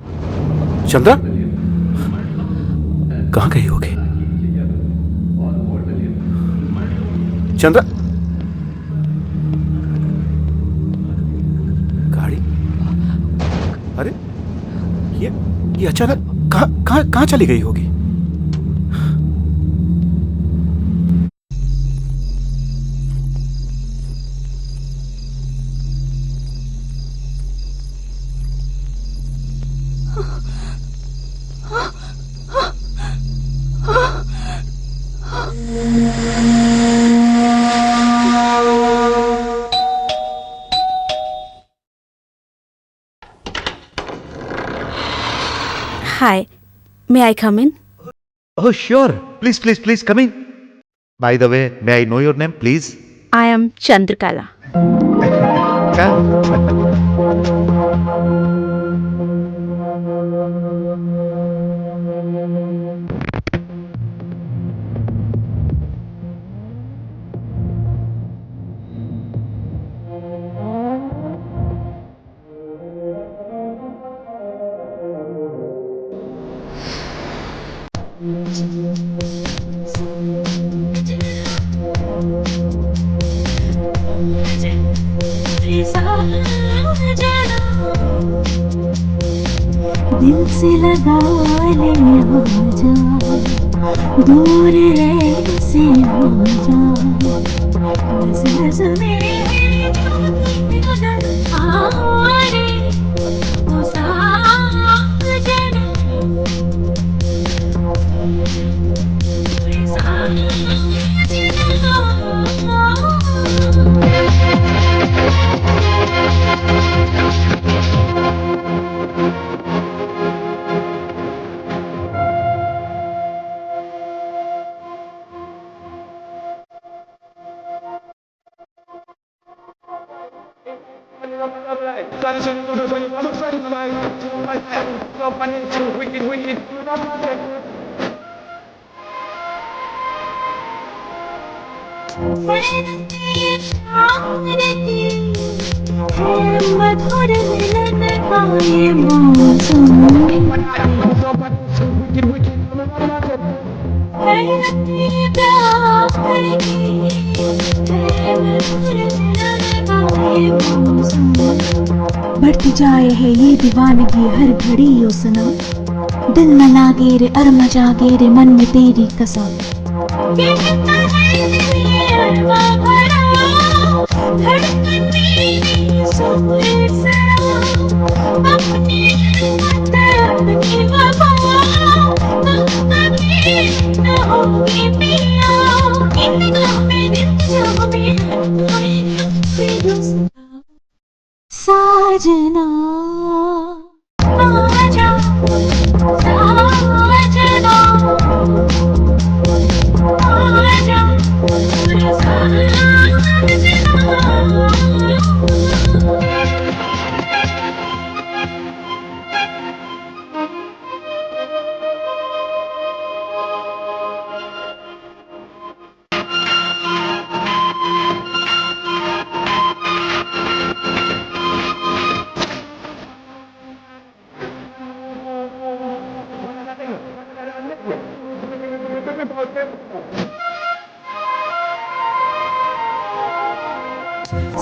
चंद्रा, कहाँ गई होगी? चंद्रा, गाड़ी? अरे ये अचानक कहाँ चली गई होगी? Hi, may I come in? Oh, sure. Please come in. By the way, may I know your name, please? I am Chandrakala. दिल से लगा ले आजा, दूर ऐसे आजा, नज़ नज़ में नज़र आ रे ओ साजना, मधुर मिलन का ये मौसम, बढ़ती जाए है ये दीवानगी हर घड़ी ओ सनम, दिल न लागे रे अरमा जागे रे मन में तेरी कसम, धड़कन मेरी सोए सरा, अपनी अपनी वफा कभी न होगी पिया, इतना में इंतजार में साजना आजा, साजना आजा,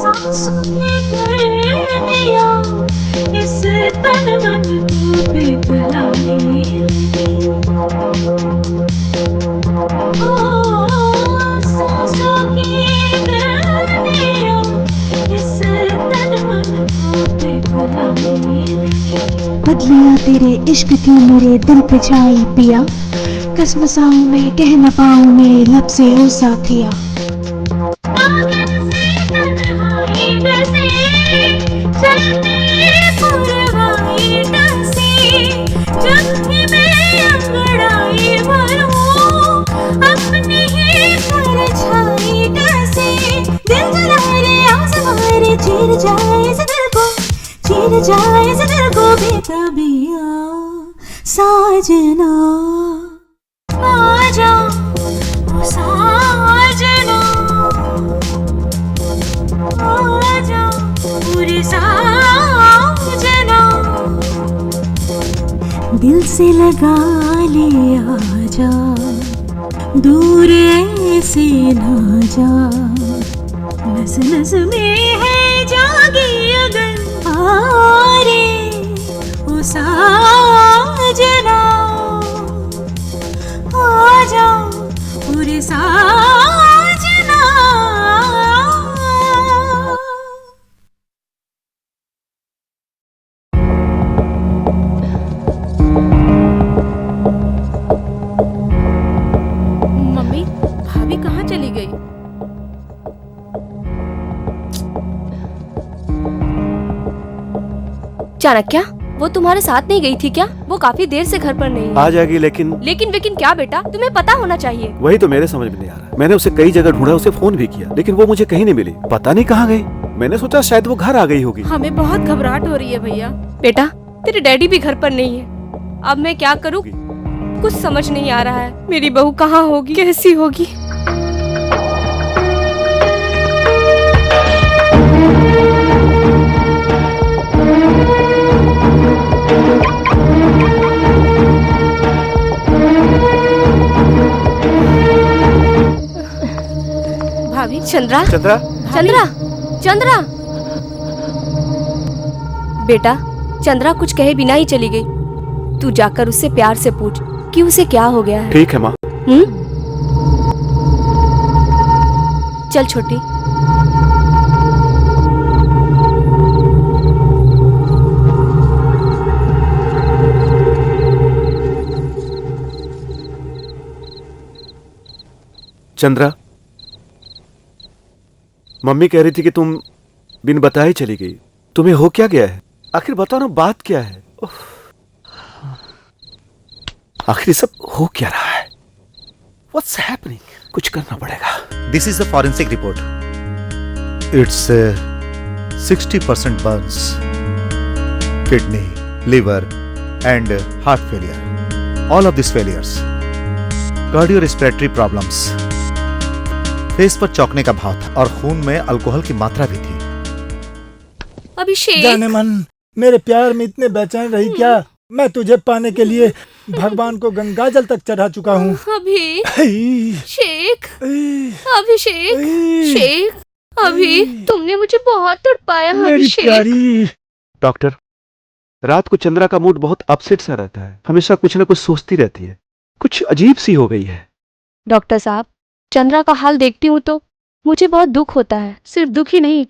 सांसों में कर दिया इस तन मन को पिघलाने, सांसों की कर दिया इस तन मन को पिघलाने, बदलिया तेरे इश्क की मेरे दिल पे छाई पिया, कसमसाऊं मैं कह न पाऊं मैं लब से ओ साथिया, चीर जाए इस दिल को बेतबिया, साजना आजा ओ साजना आजा पूरी साजना, दिल से लगा ले आजा, दूर ऐसे ना जा, नस नस में है जागी अगर आरे ओ साजना आजा पूरे साजना। मम्मी भाभी कहाँ चली गई? चाणक्य, वो तुम्हारे साथ नहीं गई थी क्या? वो काफी देर से घर पर नहीं है। आ जाएगी लेकिन लेकिन क्या बेटा, तुम्हें पता होना चाहिए। वही तो मेरे समझ में नहीं आ रहा। मैंने उसे कई जगह ढूंढा, उसे फोन भी किया, लेकिन वो मुझे कहीं नहीं मिली। पता नहीं कहाँ गई। मैंने सोचा शायद वो घर आ गई होगी। हमें बहुत घबराहट हो रही है भैया। बेटा, तेरे डैडी भी घर पर नहीं है। अब मैं क्या करूँ, कुछ समझ नहीं आ रहा है। मेरी बहू कहाँ होगी, कैसी होगी? भाभी, चंद्रा चंद्रा चंद्रा चंद्रा बेटा, चंद्रा कुछ कहे बिना ही चली गई। तू जाकर उससे प्यार से पूछ कि उसे क्या हो गया है। ठीक है माँ। चल छोटी। चंद्रा, मम्मी कह रही थी कि तुम बिन बताए चली गई। तुम्हें हो क्या गया है? आखिर बताओ ना, बात क्या है? आखिर सब हो क्या रहा है? What's happening? कुछ करना पड़ेगा। This is the forensic report. It's 60% burns, kidney, liver, and heart failure. All of these failures. Cardiorespiratory problems. Face पर चौंकने का भाव था और खून में अल्कोहल की मात्रा भी थी। अभिषेक, जाने मन, मेरे प्यार में इतने बेचैन रही क्या? मैं तुझे पाने के लिए भगवान को गंगा जल तक चढ़ा चुका हूँ। अभिषेक, अभिषेक, शेख, अभी तुमने मुझे बहुत तड़पाया अभिषेक। डॉक्टर, रात को चंद्रा का मूड बहुत अपसेट सा रहता है। हमेशा कुछ न कुछ सोचती रहती है। कुछ अजीब सी हो गई है। डॉक्टर साहब, चंद्रा का हाल देखती हूँ तो मुझे बहुत दुख होता है। सिर्फ दुख ही नहीं,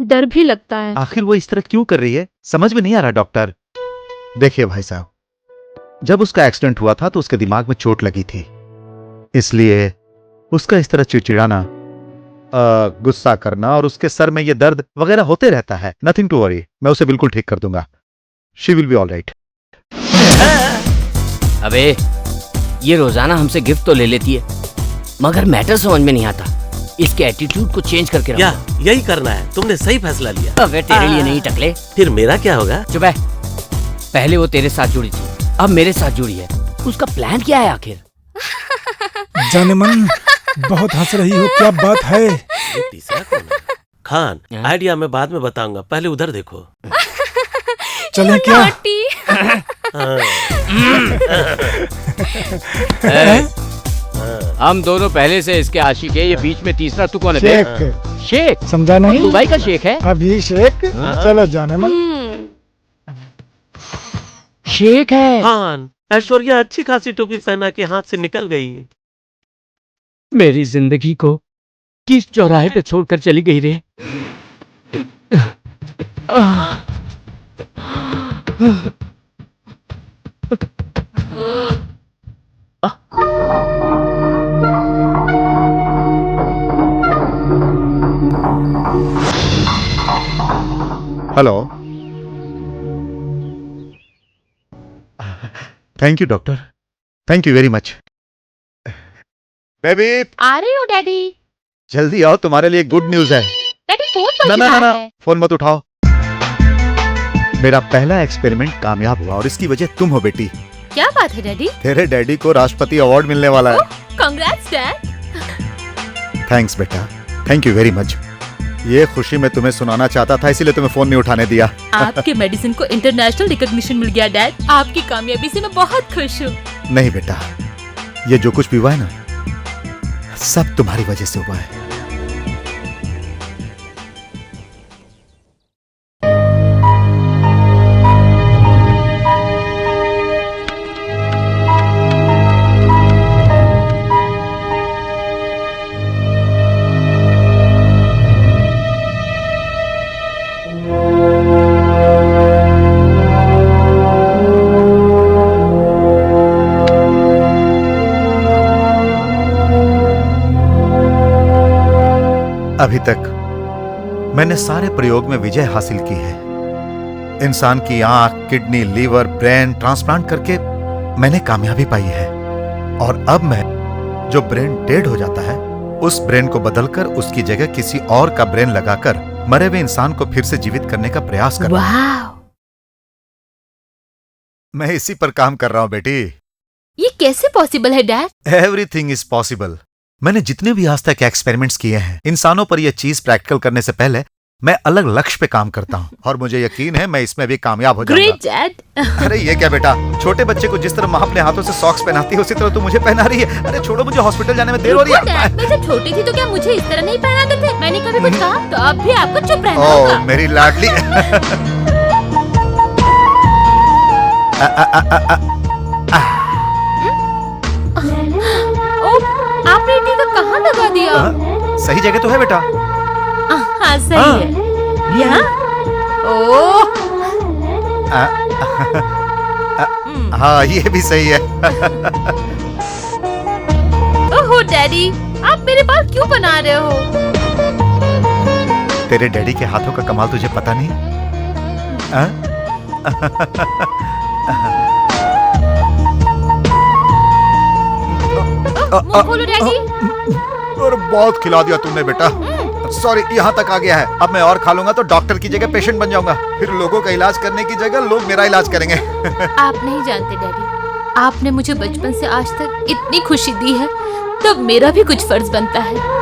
डर भी लगता है। आखिर वो इस तरह क्यों कर रही है, समझ में नहीं आ रहा डॉक्टर। देखिए भाई साहब, जब उसका एक्सीडेंट हुआ था तो उसके दिमाग में चोट लगी थी, इसलिए उसका इस तरह चिड़चिड़ाना, गुस्सा करना और उसके सर में ये दर्द वगैरह होते रहता है। नथिंग टू वरी, मैं उसे बिल्कुल ठीक कर दूंगा। She will be all right. अबे ये रोजाना हमसे गिफ्ट तो ले लेती है, मगर मैटर समझ में नहीं आता। इसके एटीट्यूड को चेंज करके या यही करना है। तुमने सही फैसला लिया। अबे तेरे लिए नहीं टकले। फिर मेरा क्या होगा? चुप है। पहले वो तेरे साथ जुड़ी थी, अब मेरे साथ जुड़ी है। उसका प्लान क्या है आखिर? जाने मन, बहुत हंस रही हो, क्या बात है? तीसरा कौन है? खान, आइडिया मैं बाद में बताऊंगा, पहले उधर देखो। चलें क्या? हम दोनों पहले से इसके आशिक है, ये बीच में तीसरा तू कौन है? शेख। शेख समझा नहीं? दुबई का शेख है अभिषेक। चलो जाने मन। शेख है। खान, ऐश्वर्या अच्छी खासी टोपी पहना के हाथ से निकल गई। मेरी जिंदगी को किस चौराहे पे छोड़कर चली गई रे? Hello, thank you doctor, thank you very much. Baby, आ रही हो डैडी? जल्दी आओ, तुम्हारे लिए गुड न्यूज है। डैडी फोन ना बज ना रहा ना ना, है। फोन मत उठाओ। मेरा पहला एक्सपेरिमेंट कामयाब हुआ और इसकी वजह तुम हो बेटी। क्या बात है डैडी? तेरे डैडी को राष्ट्रपति अवार्ड मिलने वाला है। Congrats dad. थैंक्स बेटा, थैंक यू वेरी मच। ये खुशी मैं तुम्हें सुनाना चाहता था, इसीलिए तुम्हें फोन नहीं उठाने दिया। आपके मेडिसिन को इंटरनेशनल रिकॉग्निशन मिल गया डैड। आपकी कामयाबी से मैं बहुत खुश हूँ। नहीं बेटा, ये जो कुछ भी हुआ है ना, सब तुम्हारी वजह से हुआ है। अभी तक मैंने सारे प्रयोग में विजय हासिल की है। इंसान की आंख, किडनी, लीवर, ब्रेन ट्रांसप्लांट करके मैंने कामयाबी पाई है। और अब मैं जो ब्रेन डेड हो जाता है, उस ब्रेन को बदलकर उसकी जगह किसी और का ब्रेन लगाकर मरे हुए इंसान को फिर से जीवित करने का प्रयास कर रहा हूं। मैं इसी पर काम कर रहा हूं बेटी। ये कैसे पॉसिबल है डैड? Everything is possible. मैंने जितने भी आज तक एक्सपेरिमेंट्स किए हैं, इंसानों पर यह चीज प्रैक्टिकल करने से पहले मैं अलग लक्ष्य पे काम करता हूँ और मुझे यकीन है मैं इसमें भी कामयाब हो जाऊंगा। Great dad. अरे ये क्या बेटा, छोटे बच्चे को जिस तरह माँ अपने हाथों से सॉक्स पहनाती है उसी तरह तू मुझे पहना रही है। अरे छोड़ो, मुझे हॉस्पिटल जाने में देर हो रही है। डैड, मैं जब छोटी थी तो क्या मुझे इस तरह नहीं पहनाते थे? मैंने कभी कुछ कहा तो अब भी आपको चुप रहना होगा। मेरी लाडली। ओ, आपने टीका कहाँ लगा दिया? सही जगह तो है बेटा। हाँ सही है। यहाँ? ओह, हाँ ये भी सही है। ओहो डैडी, आप मेरे बाल क्यों बना रहे हो? तेरे डैडी के हाथों का कमाल तुझे पता नहीं? मुंह खोलो डैडी। और बहुत खिला दिया तुमने बेटा। सॉरी, यहाँ तक आ गया है। अब मैं और खा लूंगा तो डॉक्टर की जगह पेशेंट बन जाऊंगा। फिर लोगों का इलाज करने की जगह लोग मेरा इलाज करेंगे। आप नहीं जानते डैडी, आपने मुझे बचपन से आज तक इतनी खुशी दी है, तब मेरा भी कुछ फर्ज बनता है।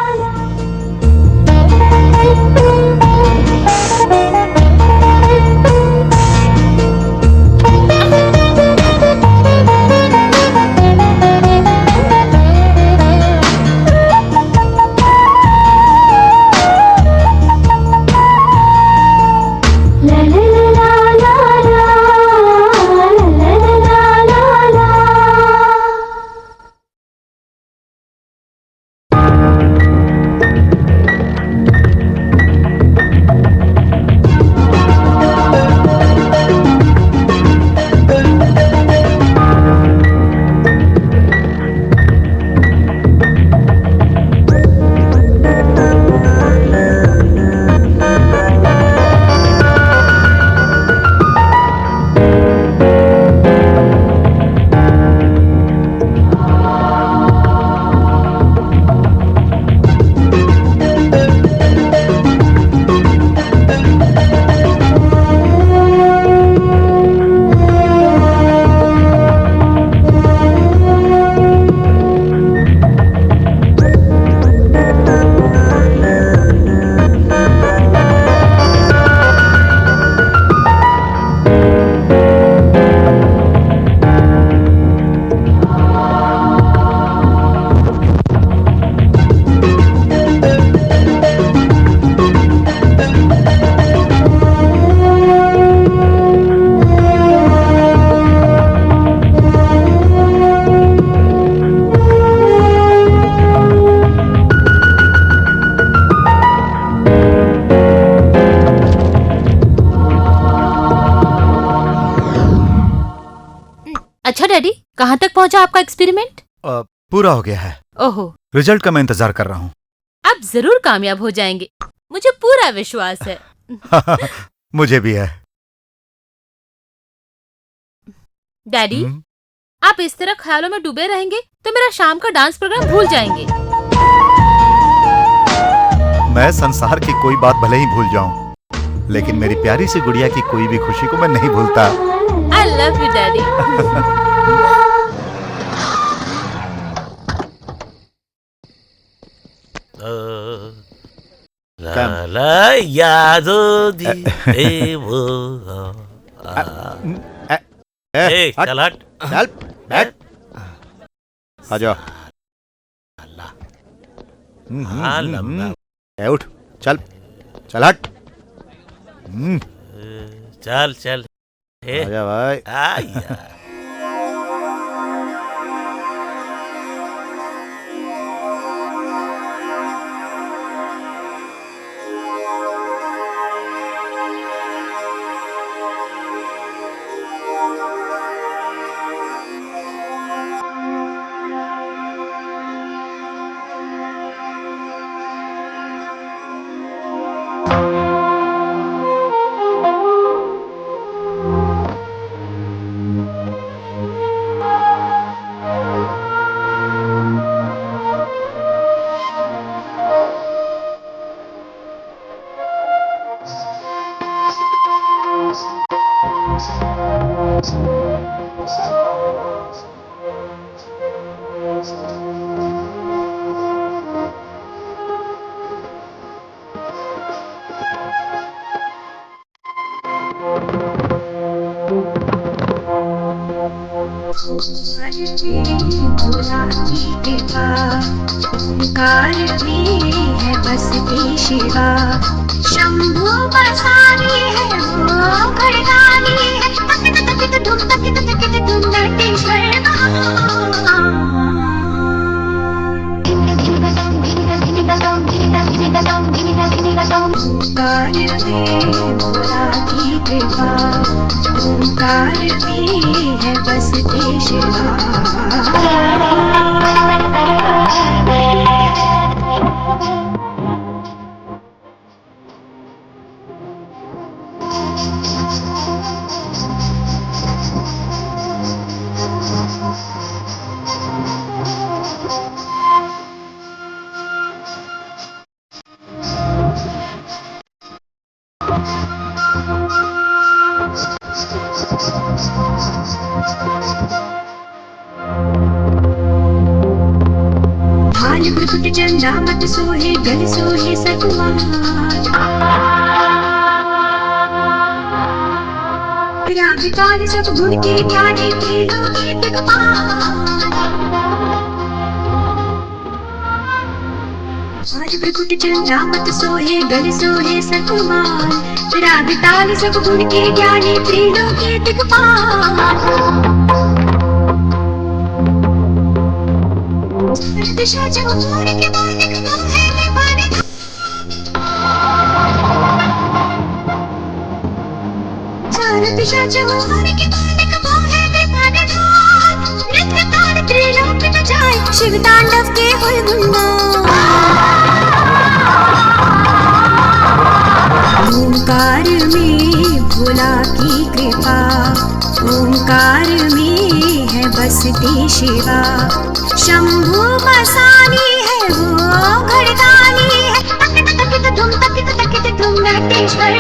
अच्छा डैडी, कहाँ तक पहुँचा आपका एक्सपेरिमेंट? पूरा हो गया है। ओहो, रिजल्ट का मैं इंतजार कर रहा हूँ। आप जरूर कामयाब हो जाएंगे, मुझे पूरा विश्वास है। मुझे भी है। डैडी, आप इस तरह ख्यालों में डूबे रहेंगे तो मेरा शाम का डांस प्रोग्राम भूल जाएंगे। मैं संसार की कोई बात भले ही भूल जाऊं, लेकिन मेरी प्यारी सी गुड़िया की कोई भी खुशी को मैं नहीं भूलता। I love you, Daddy. ला ला यादों दी वो चल हट चल बैठ आजा। उठ चल चल हट। चल चल आजा भाई। है बसती शिवा शंभू बसारी है वो घड़गाली है तक तक तक धूम तक तक चंदा मत सोहे गल सोहे सकुमार राग काल सब गुण के ज्ञानी प्रियो गीत आज भृकुट चंदा मत सोहे गल सोहे सकुमार राग ताल सब गुण के ज्ञानी प्रियो गीत दिशा जब मोड़ के मालिक तुम है निभाने चार दिशा जब मोड़ के मालिक तुम है निभाने नृत्य ताल त्रिलोक न जाए शिव तांडव के हुए गुंगा ओंकार में भोला की कृपा ओंकार में है बसती शिवा शंभु मसानी है वो घड़दानी है तकित धुम नटेश्वर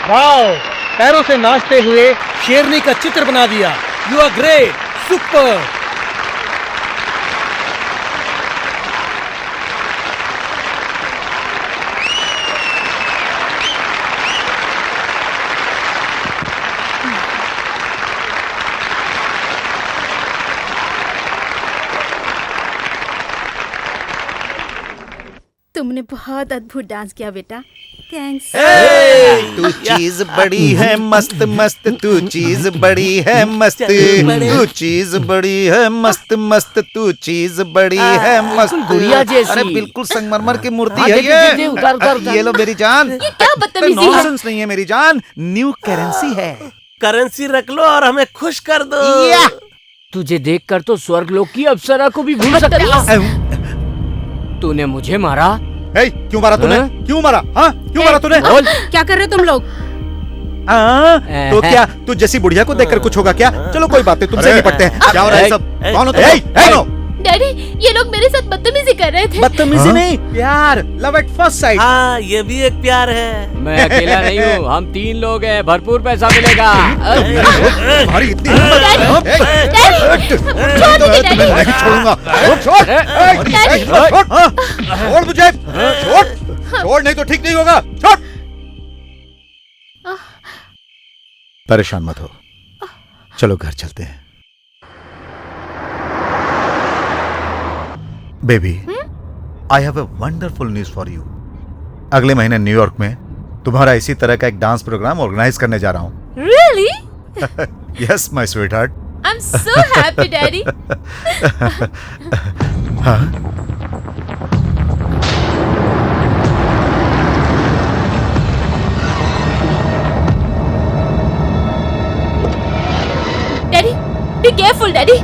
वाओ, पैरों से नाचते हुए शेरनी का चित्र बना दिया। You are great, super. तुमने बहुत अद्भुत डांस किया बेटा, थैंक्स। तू चीज बड़ी है मस्त मस्त, तू चीज बड़ी है मस्त, तू चीज बड़ी है मस्त मस्त, तू चीज बड़ी है मस्त। गुड़िया जैसी। अरे बिल्कुल संगमरमर की मूर्ति है ये। ये लो मेरी जान। ये क्या बदतमीजी है? नॉनसेंस नहीं है मेरी जान, न्यू करेंसी है। करेंसी रख लो और हमें खुश कर दो। तुझे देखकर तो स्वर्गलोक की अप्सरा को भी भूल सकता। तूने मुझे मारा? क्यों मारा तूने? क्यों मारा? हाँ क्यों मारा तूने? क्या कर रहे हो तुम लोग? तो क्या तू जैसी बुढ़िया को देखकर कुछ होगा क्या? चलो कोई बात नहीं, तुमसे निपटते हैं। क्या हो रहा है सब? कौन हो तुम? डैडी, ये लोग मेरे साथ बदतमीजी कर रहे थे। बदतमीजी नहीं, प्यार, लव एट फर्स्ट साइट। हाँ, ये भी एक प्यार है। मैं अकेला नहीं हूँ, हम 3 लोग हैं, भरपूर पैसा मिलेगा। तुम्हारी इतनी हिम्मत? नहीं छोड़ूंगा। छोड़ मुझे, छोड़ नहीं तो ठीक नहीं होगा। छोड़। परेशान मत हो, चलो घर चलते हैं। Baby, I have a wonderful news for you. अगले महीने न्यूयॉर्क में तुम्हारा इसी तरह का एक डांस प्रोग्राम ऑर्गेनाइज करने जा रहा हूँ। Really? Yes my sweetheart. I'm so happy, Daddy. हाँ? Careful daddy.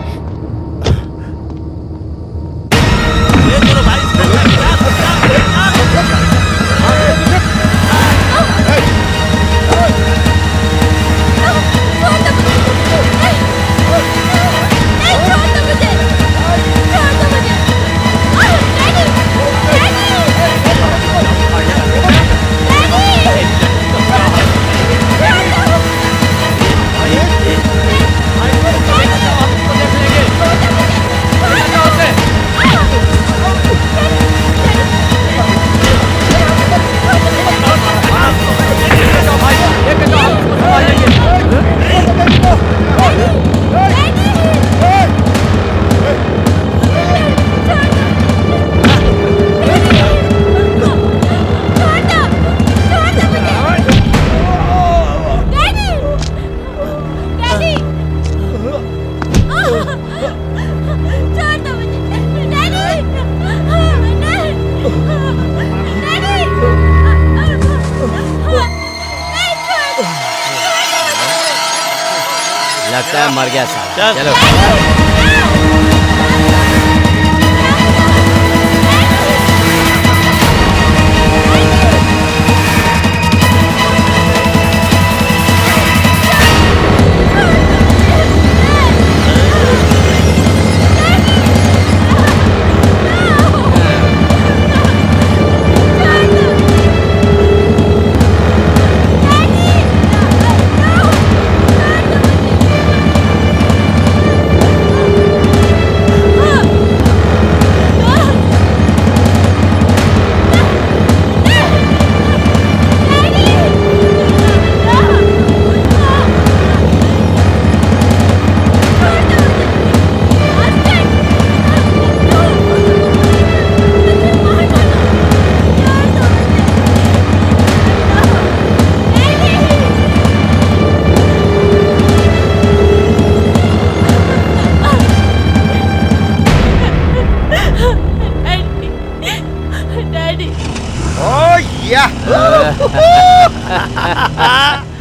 लगता है मर गया साला। चलो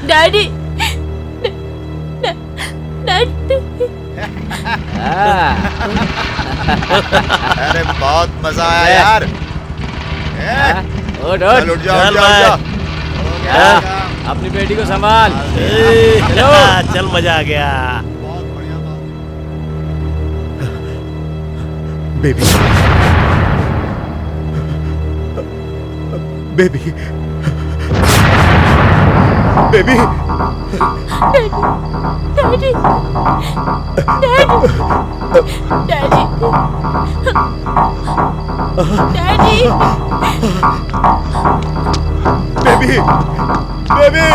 डैडी डैडी। अरे बहुत मजा आया यार। उठ चल उठ जाओ, उठ जाओ, उठ जाओ। अपनी बेटी को संभाल। चल मजा आ गया। Baby baby baby daddy daddy daddy baby baby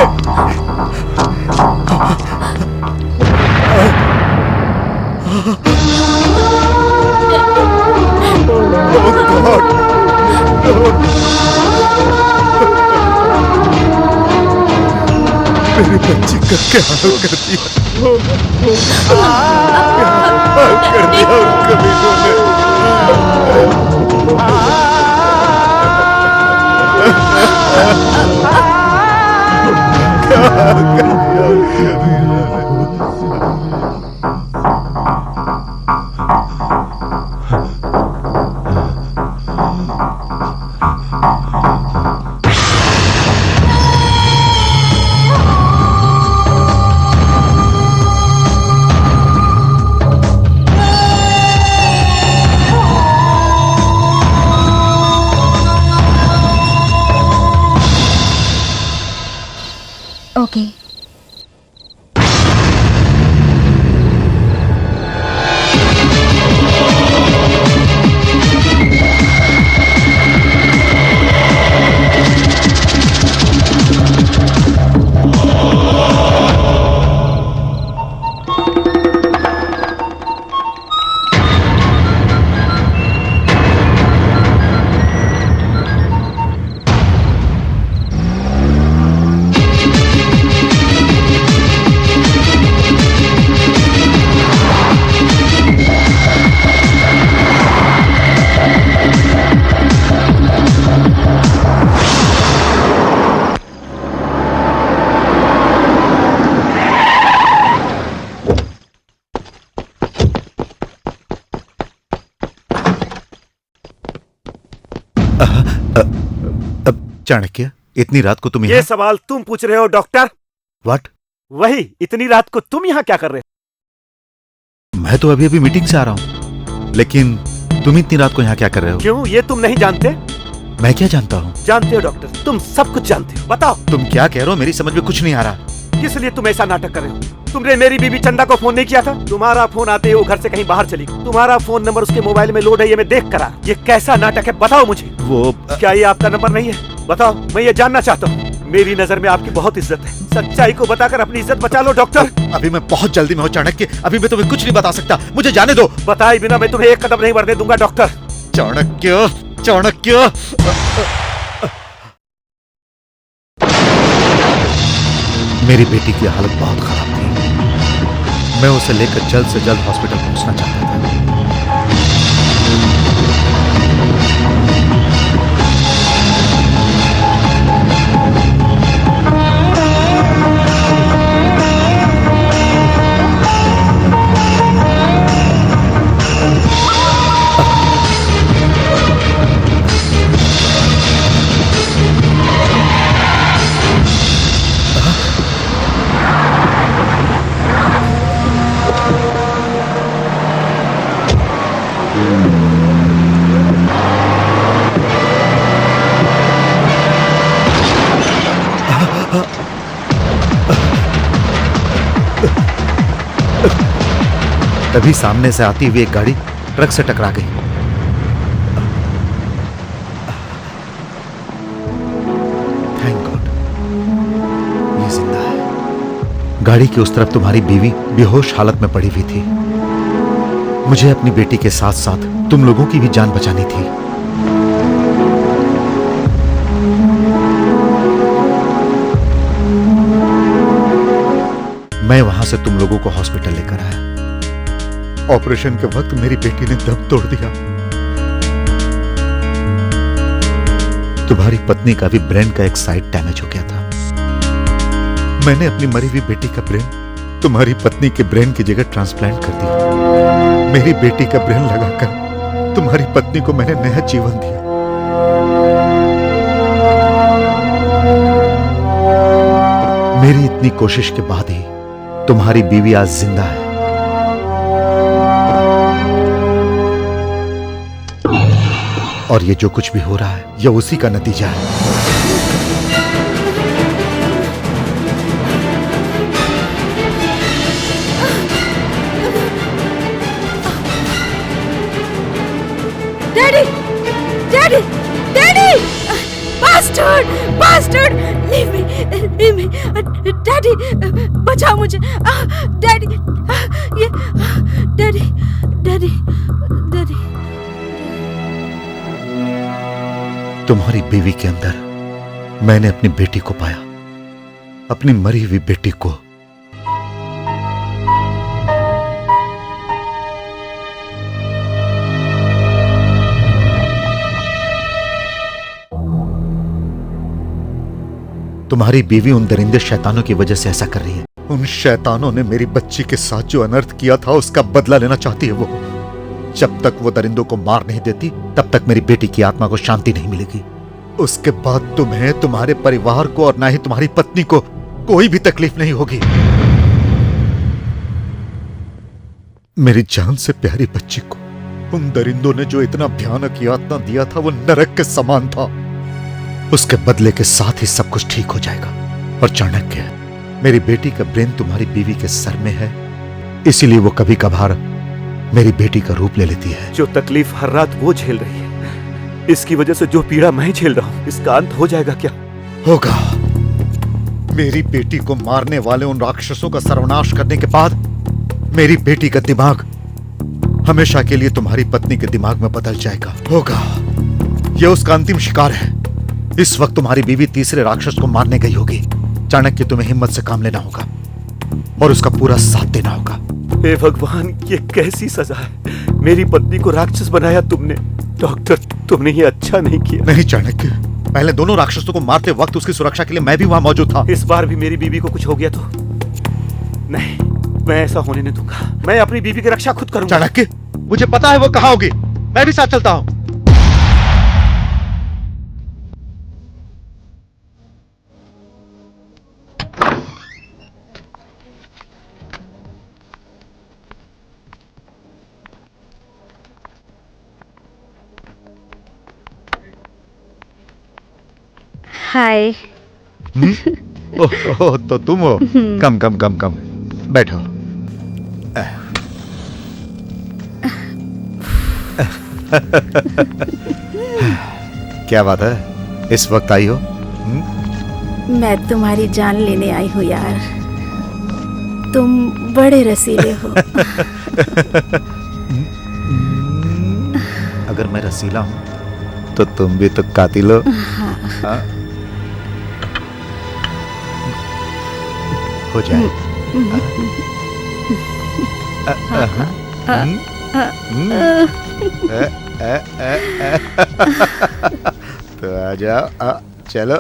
मेरी बच्ची का क्या हाल कर दिया। हाल कर दिया उन कमीनों ने। क्या हाल कर दिया उन कमीनों ने। ओके चाणक्य, इतनी रात को तुम ये यहाँ? सवाल तुम पूछ रहे हो डॉक्टर? व्हाट? वही, इतनी रात को तुम यहाँ क्या कर रहे हो? मैं तो अभी अभी मीटिंग से आ रहा हूँ, लेकिन तुम इतनी रात को यहाँ क्या कर रहे हो? क्यों, ये तुम नहीं जानते? मैं क्या जानता हूँ? जानते हो डॉक्टर, तुम सब कुछ जानते हो। बताओ तुम क्या कह रहे हो? मेरी समझ में कुछ नहीं आ रहा। किस लिए तुम ऐसा नाटक कर रहे हो? तुमने मेरी बीबी चंदा को फोन नहीं किया था? तुम्हारा फोन आते ही वो घर से कहीं बाहर चली गई। तुम्हारा फोन नंबर उसके मोबाइल में लोड है, ये मैं देख कर आया। ये कैसा नाटक है बताओ मुझे। वो क्या ये आपका नंबर नहीं है? बताओ, मैं ये जानना चाहता हूँ। मेरी नजर में आपकी बहुत इज्जत है। सच्चाई को बताकर अपनी इज्जत बचा लो डॉक्टर। अभी मैं बहुत जल्दी में हूँ चाणक्य, अभी मैं तुम्हें कुछ नहीं बता सकता, मुझे जाने दो। बताए बिना मैं तुम्हें एक कदम नहीं बढ़ने दूंगा डॉक्टर। चाणक्य, चाणक्य। मेरी बेटी की हालत बहुत खराब थी, मैं उसे लेकर जल्द से जल्द हॉस्पिटल पहुंचना चाहता था। तभी सामने से आती हुई एक गाड़ी ट्रक से टकरा गई। थैंक गॉड, ये जिंदा है। गाड़ी की उस तरफ तुम्हारी बीवी बेहोश हालत में पड़ी हुई थी। मुझे अपनी बेटी के साथ साथ तुम लोगों की भी जान बचानी थी। मैं वहां से तुम लोगों को हॉस्पिटल लेकर आया। ऑपरेशन के वक्त मेरी बेटी ने दम तोड़ दिया। तुम्हारी पत्नी का भी ब्रेन का एक साइड डैमेज हो गया था। मैंने अपनी मरी हुई बेटी का ब्रेन तुम्हारी पत्नी के ब्रेन की जगह ट्रांसप्लांट कर दिया। मेरी बेटी का ब्रेन लगाकर तुम्हारी पत्नी को मैंने नया जीवन दिया। मेरी इतनी कोशिश के बाद ही तुम्हारी बीवी आज जिंदा है। और ये जो कुछ भी हो रहा है, यह उसी का नतीजा है। Daddy, daddy, daddy! Bastard, bastard! Leave me, daddy, बचाओ मुझे, डैडी, ये, डैडी, डैडी, डैडी। तुम्हारी बीवी के अंदर मैंने अपनी बेटी को पाया, अपनी मरी हुई बेटी को। तुम्हारी बीवी उन दरिंदे शैतानों की वजह से ऐसा कर रही है। उन शैतानों ने मेरी बच्ची के साथ जो अनर्थ किया था, उसका बदला लेना चाहती है वो। जब तक वो दरिंदों को मार नहीं देती, तब तक मेरी बेटी की आत्मा को शांति नहीं मिलेगी। उसके बाद तुम्हें, तुम्हारे परिवार को और ना ही तुम्हारी पत्नी को कोई भी तकलीफ नहीं होगी। मेरी जान से प्यारी बच्ची को उन दरिंदों ने जो इतना भयानक यातना दिया था, वो नरक के समान था। उसके बदले के साथ ही सब कुछ ठीक हो जाएगा। और चाणक्य, मेरी बेटी का ब्रेन तुम्हारी बीवी के सर में है, इसीलिए वो कभी कभार मेरी बेटी का रूप ले लेती है। जो तकलीफ हर रात वो झेल रही है, इसकी वजह से जो पीड़ा मैं झेल रहा हूं, इसका अंत हो जाएगा क्या? होगा। मेरी बेटी को मारने वाले उन राक्षसों का सर्वनाश करने के बाद मेरी बेटी का दिमाग हमेशा के लिए तुम्हारी पत्नी के दिमाग में बदल जाएगा। होगा। यह उसका अंतिम शिकार है। इस वक्त तुम्हारी बीवी तीसरे राक्षस को मारने गई होगी। चाणक्य, तुम्हें हिम्मत से काम लेना होगा और उसका पूरा साथ देना होगा। हे भगवान, ये कैसी सजा है? मेरी पत्नी को राक्षस बनाया तुमने। डॉक्टर, तुमने ये अच्छा नहीं किया। नहीं चाणक्य, पहले दोनों राक्षसों को मारते वक्त उसकी सुरक्षा के लिए मैं भी वहां मौजूद था। इस बार भी मेरी बीवी को कुछ हो गया तो नहीं, मैं ऐसा होने नहीं दूंगा। मैं अपनी बीवी की रक्षा खुद करूंगा। चाणक्य, मुझे पता है वो कहां होगी, मैं भी साथ चलता हूं। हाय। ओह तो तुम हो। कम कम कम कम बैठो। क्या बात है, इस वक्त आई हो? मैं तुम्हारी जान लेने आई हूँ यार, तुम बड़े रसीले हो। अगर मैं रसीला हूं तो तुम भी तो कातिल हो। हाँ। हो जाए। तो आ जाओ, चलो।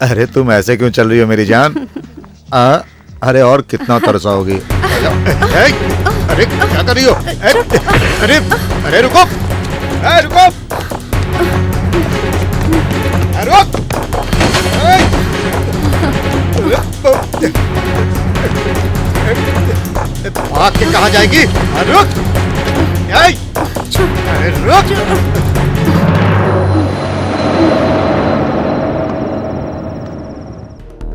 अरे तुम ऐसे क्यों चल रही हो मेरी जान? अरे और कितना तरसाओगी? अरे क्या कर रही हो? अरे अरे रुको, रुको, रुक। भाग के कहाँ जाएगी? रुक, अरे रुक।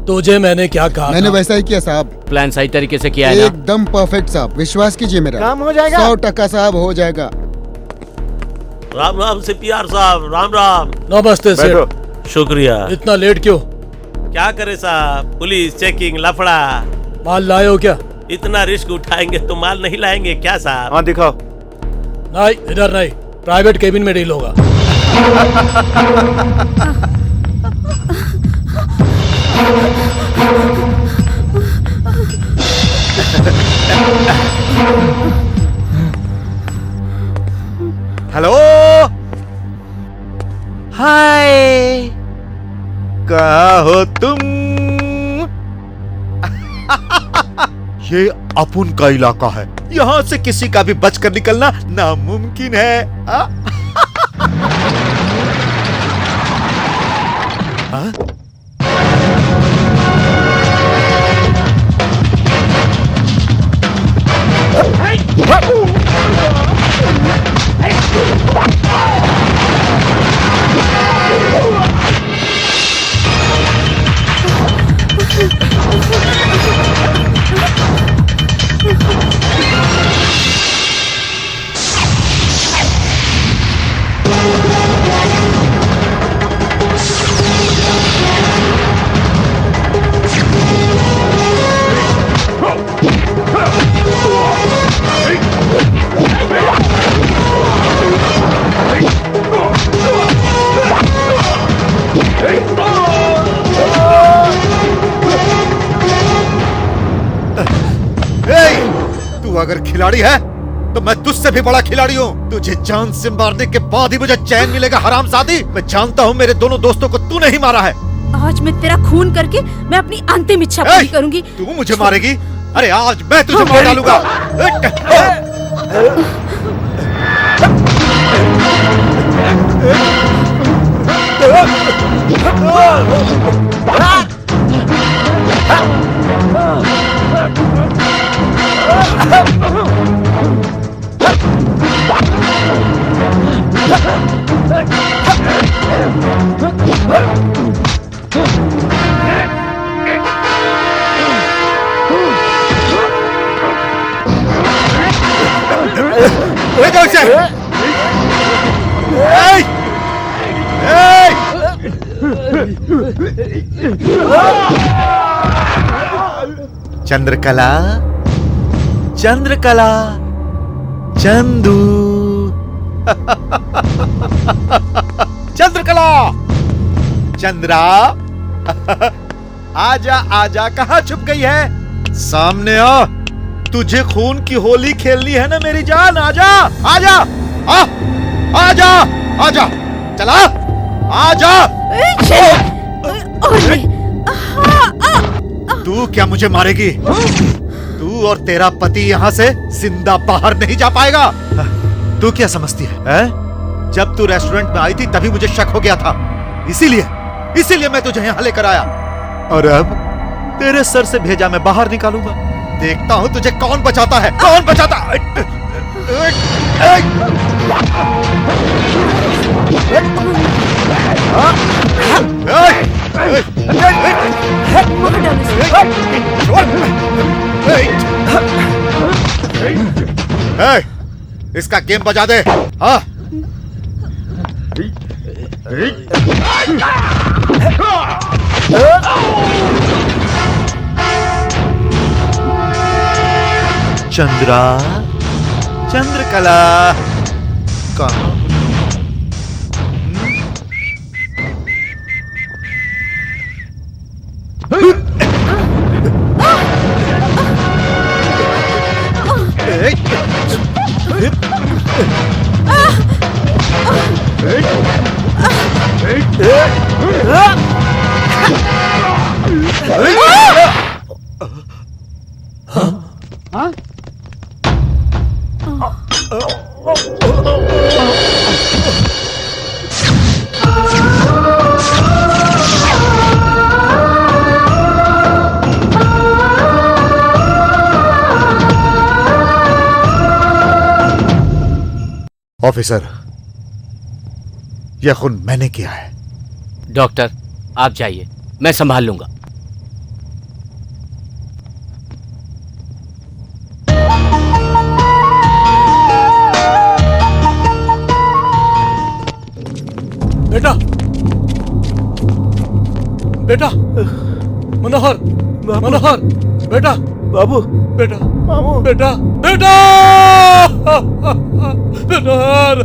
तुझे मैंने क्या कहा? मैंने वैसा ही किया साहब। प्लान सही तरीके से किया है ना? एकदम परफेक्ट साहब, विश्वास कीजिए मेरा। काम हो जाएगा। 100% साहब, हो जाएगा। राम राम सीपीआर साहब, राम राम। नमस्ते सेठ। शुक्रिया। इतना लेट क्यों? क्या करे साहब, पुलिस चेकिंग लफड़ा। माल लाए हो क्या? इतना रिस्क उठाएंगे तो माल नहीं लाएंगे क्या साहब? हाँ दिखाओ। नहीं, इधर नहीं, प्राइवेट केबिन में डील होगा। हेलो, हाय, कहाँ हो तुम? ये अपुन का इलाका है, यहाँ से किसी का भी बचकर निकलना नामुमकिन है। हाँ? तू अगर खिलाड़ी है तो मैं तुझसे भी बड़ा खिलाड़ी हूँ। तुझे जान से मारने के बाद ही मुझे चैन मिलेगा, हरामजादी। मैं जानता हूँ मेरे दोनों दोस्तों को तूने ही मारा है। आज मैं तेरा खून करके मैं अपनी अंतिम इच्छा पूरी करूंगी। तू मुझे मारेगी? अरे आज मैं तुझे मार डालूंगा। ले जाओ इसे। चंद्रकला, चंद्रकला, चंदू। चंद्रकला, चंद्रा, आजा आजा, कहाँ छुप गई है? सामने आ, तुझे खून की होली खेलनी है ना मेरी जान। आजा आजा, आजा आजा, चला आजा। तू क्या मुझे मारेगी? तू और तेरा पति यहाँ से जिंदा बाहर नहीं जा पाएगा। तू क्या समझती है? जब तू रेस्टोरेंट में आई थी तभी मुझे शक हो गया था, इसीलिए मैं तुझे यहाँ लेकर आया। और अब तेरे सर से भेजा मैं बाहर निकालूंगा। देखता हूँ तुझे कौन बचाता है, कौन बचाता इसका गेम बजा दे। हाँ चंद्रा, चंद्रकला कहाँ? ऑफिसर, यह खून मैंने किया है। डॉक्टर आप जाइए, मैं संभाल लूंगा। बेटा, बेटा, मनोहर, मनोहर, बेटा, बाबू, बेटा, मामू, बेटा, बेटा, मनोहर।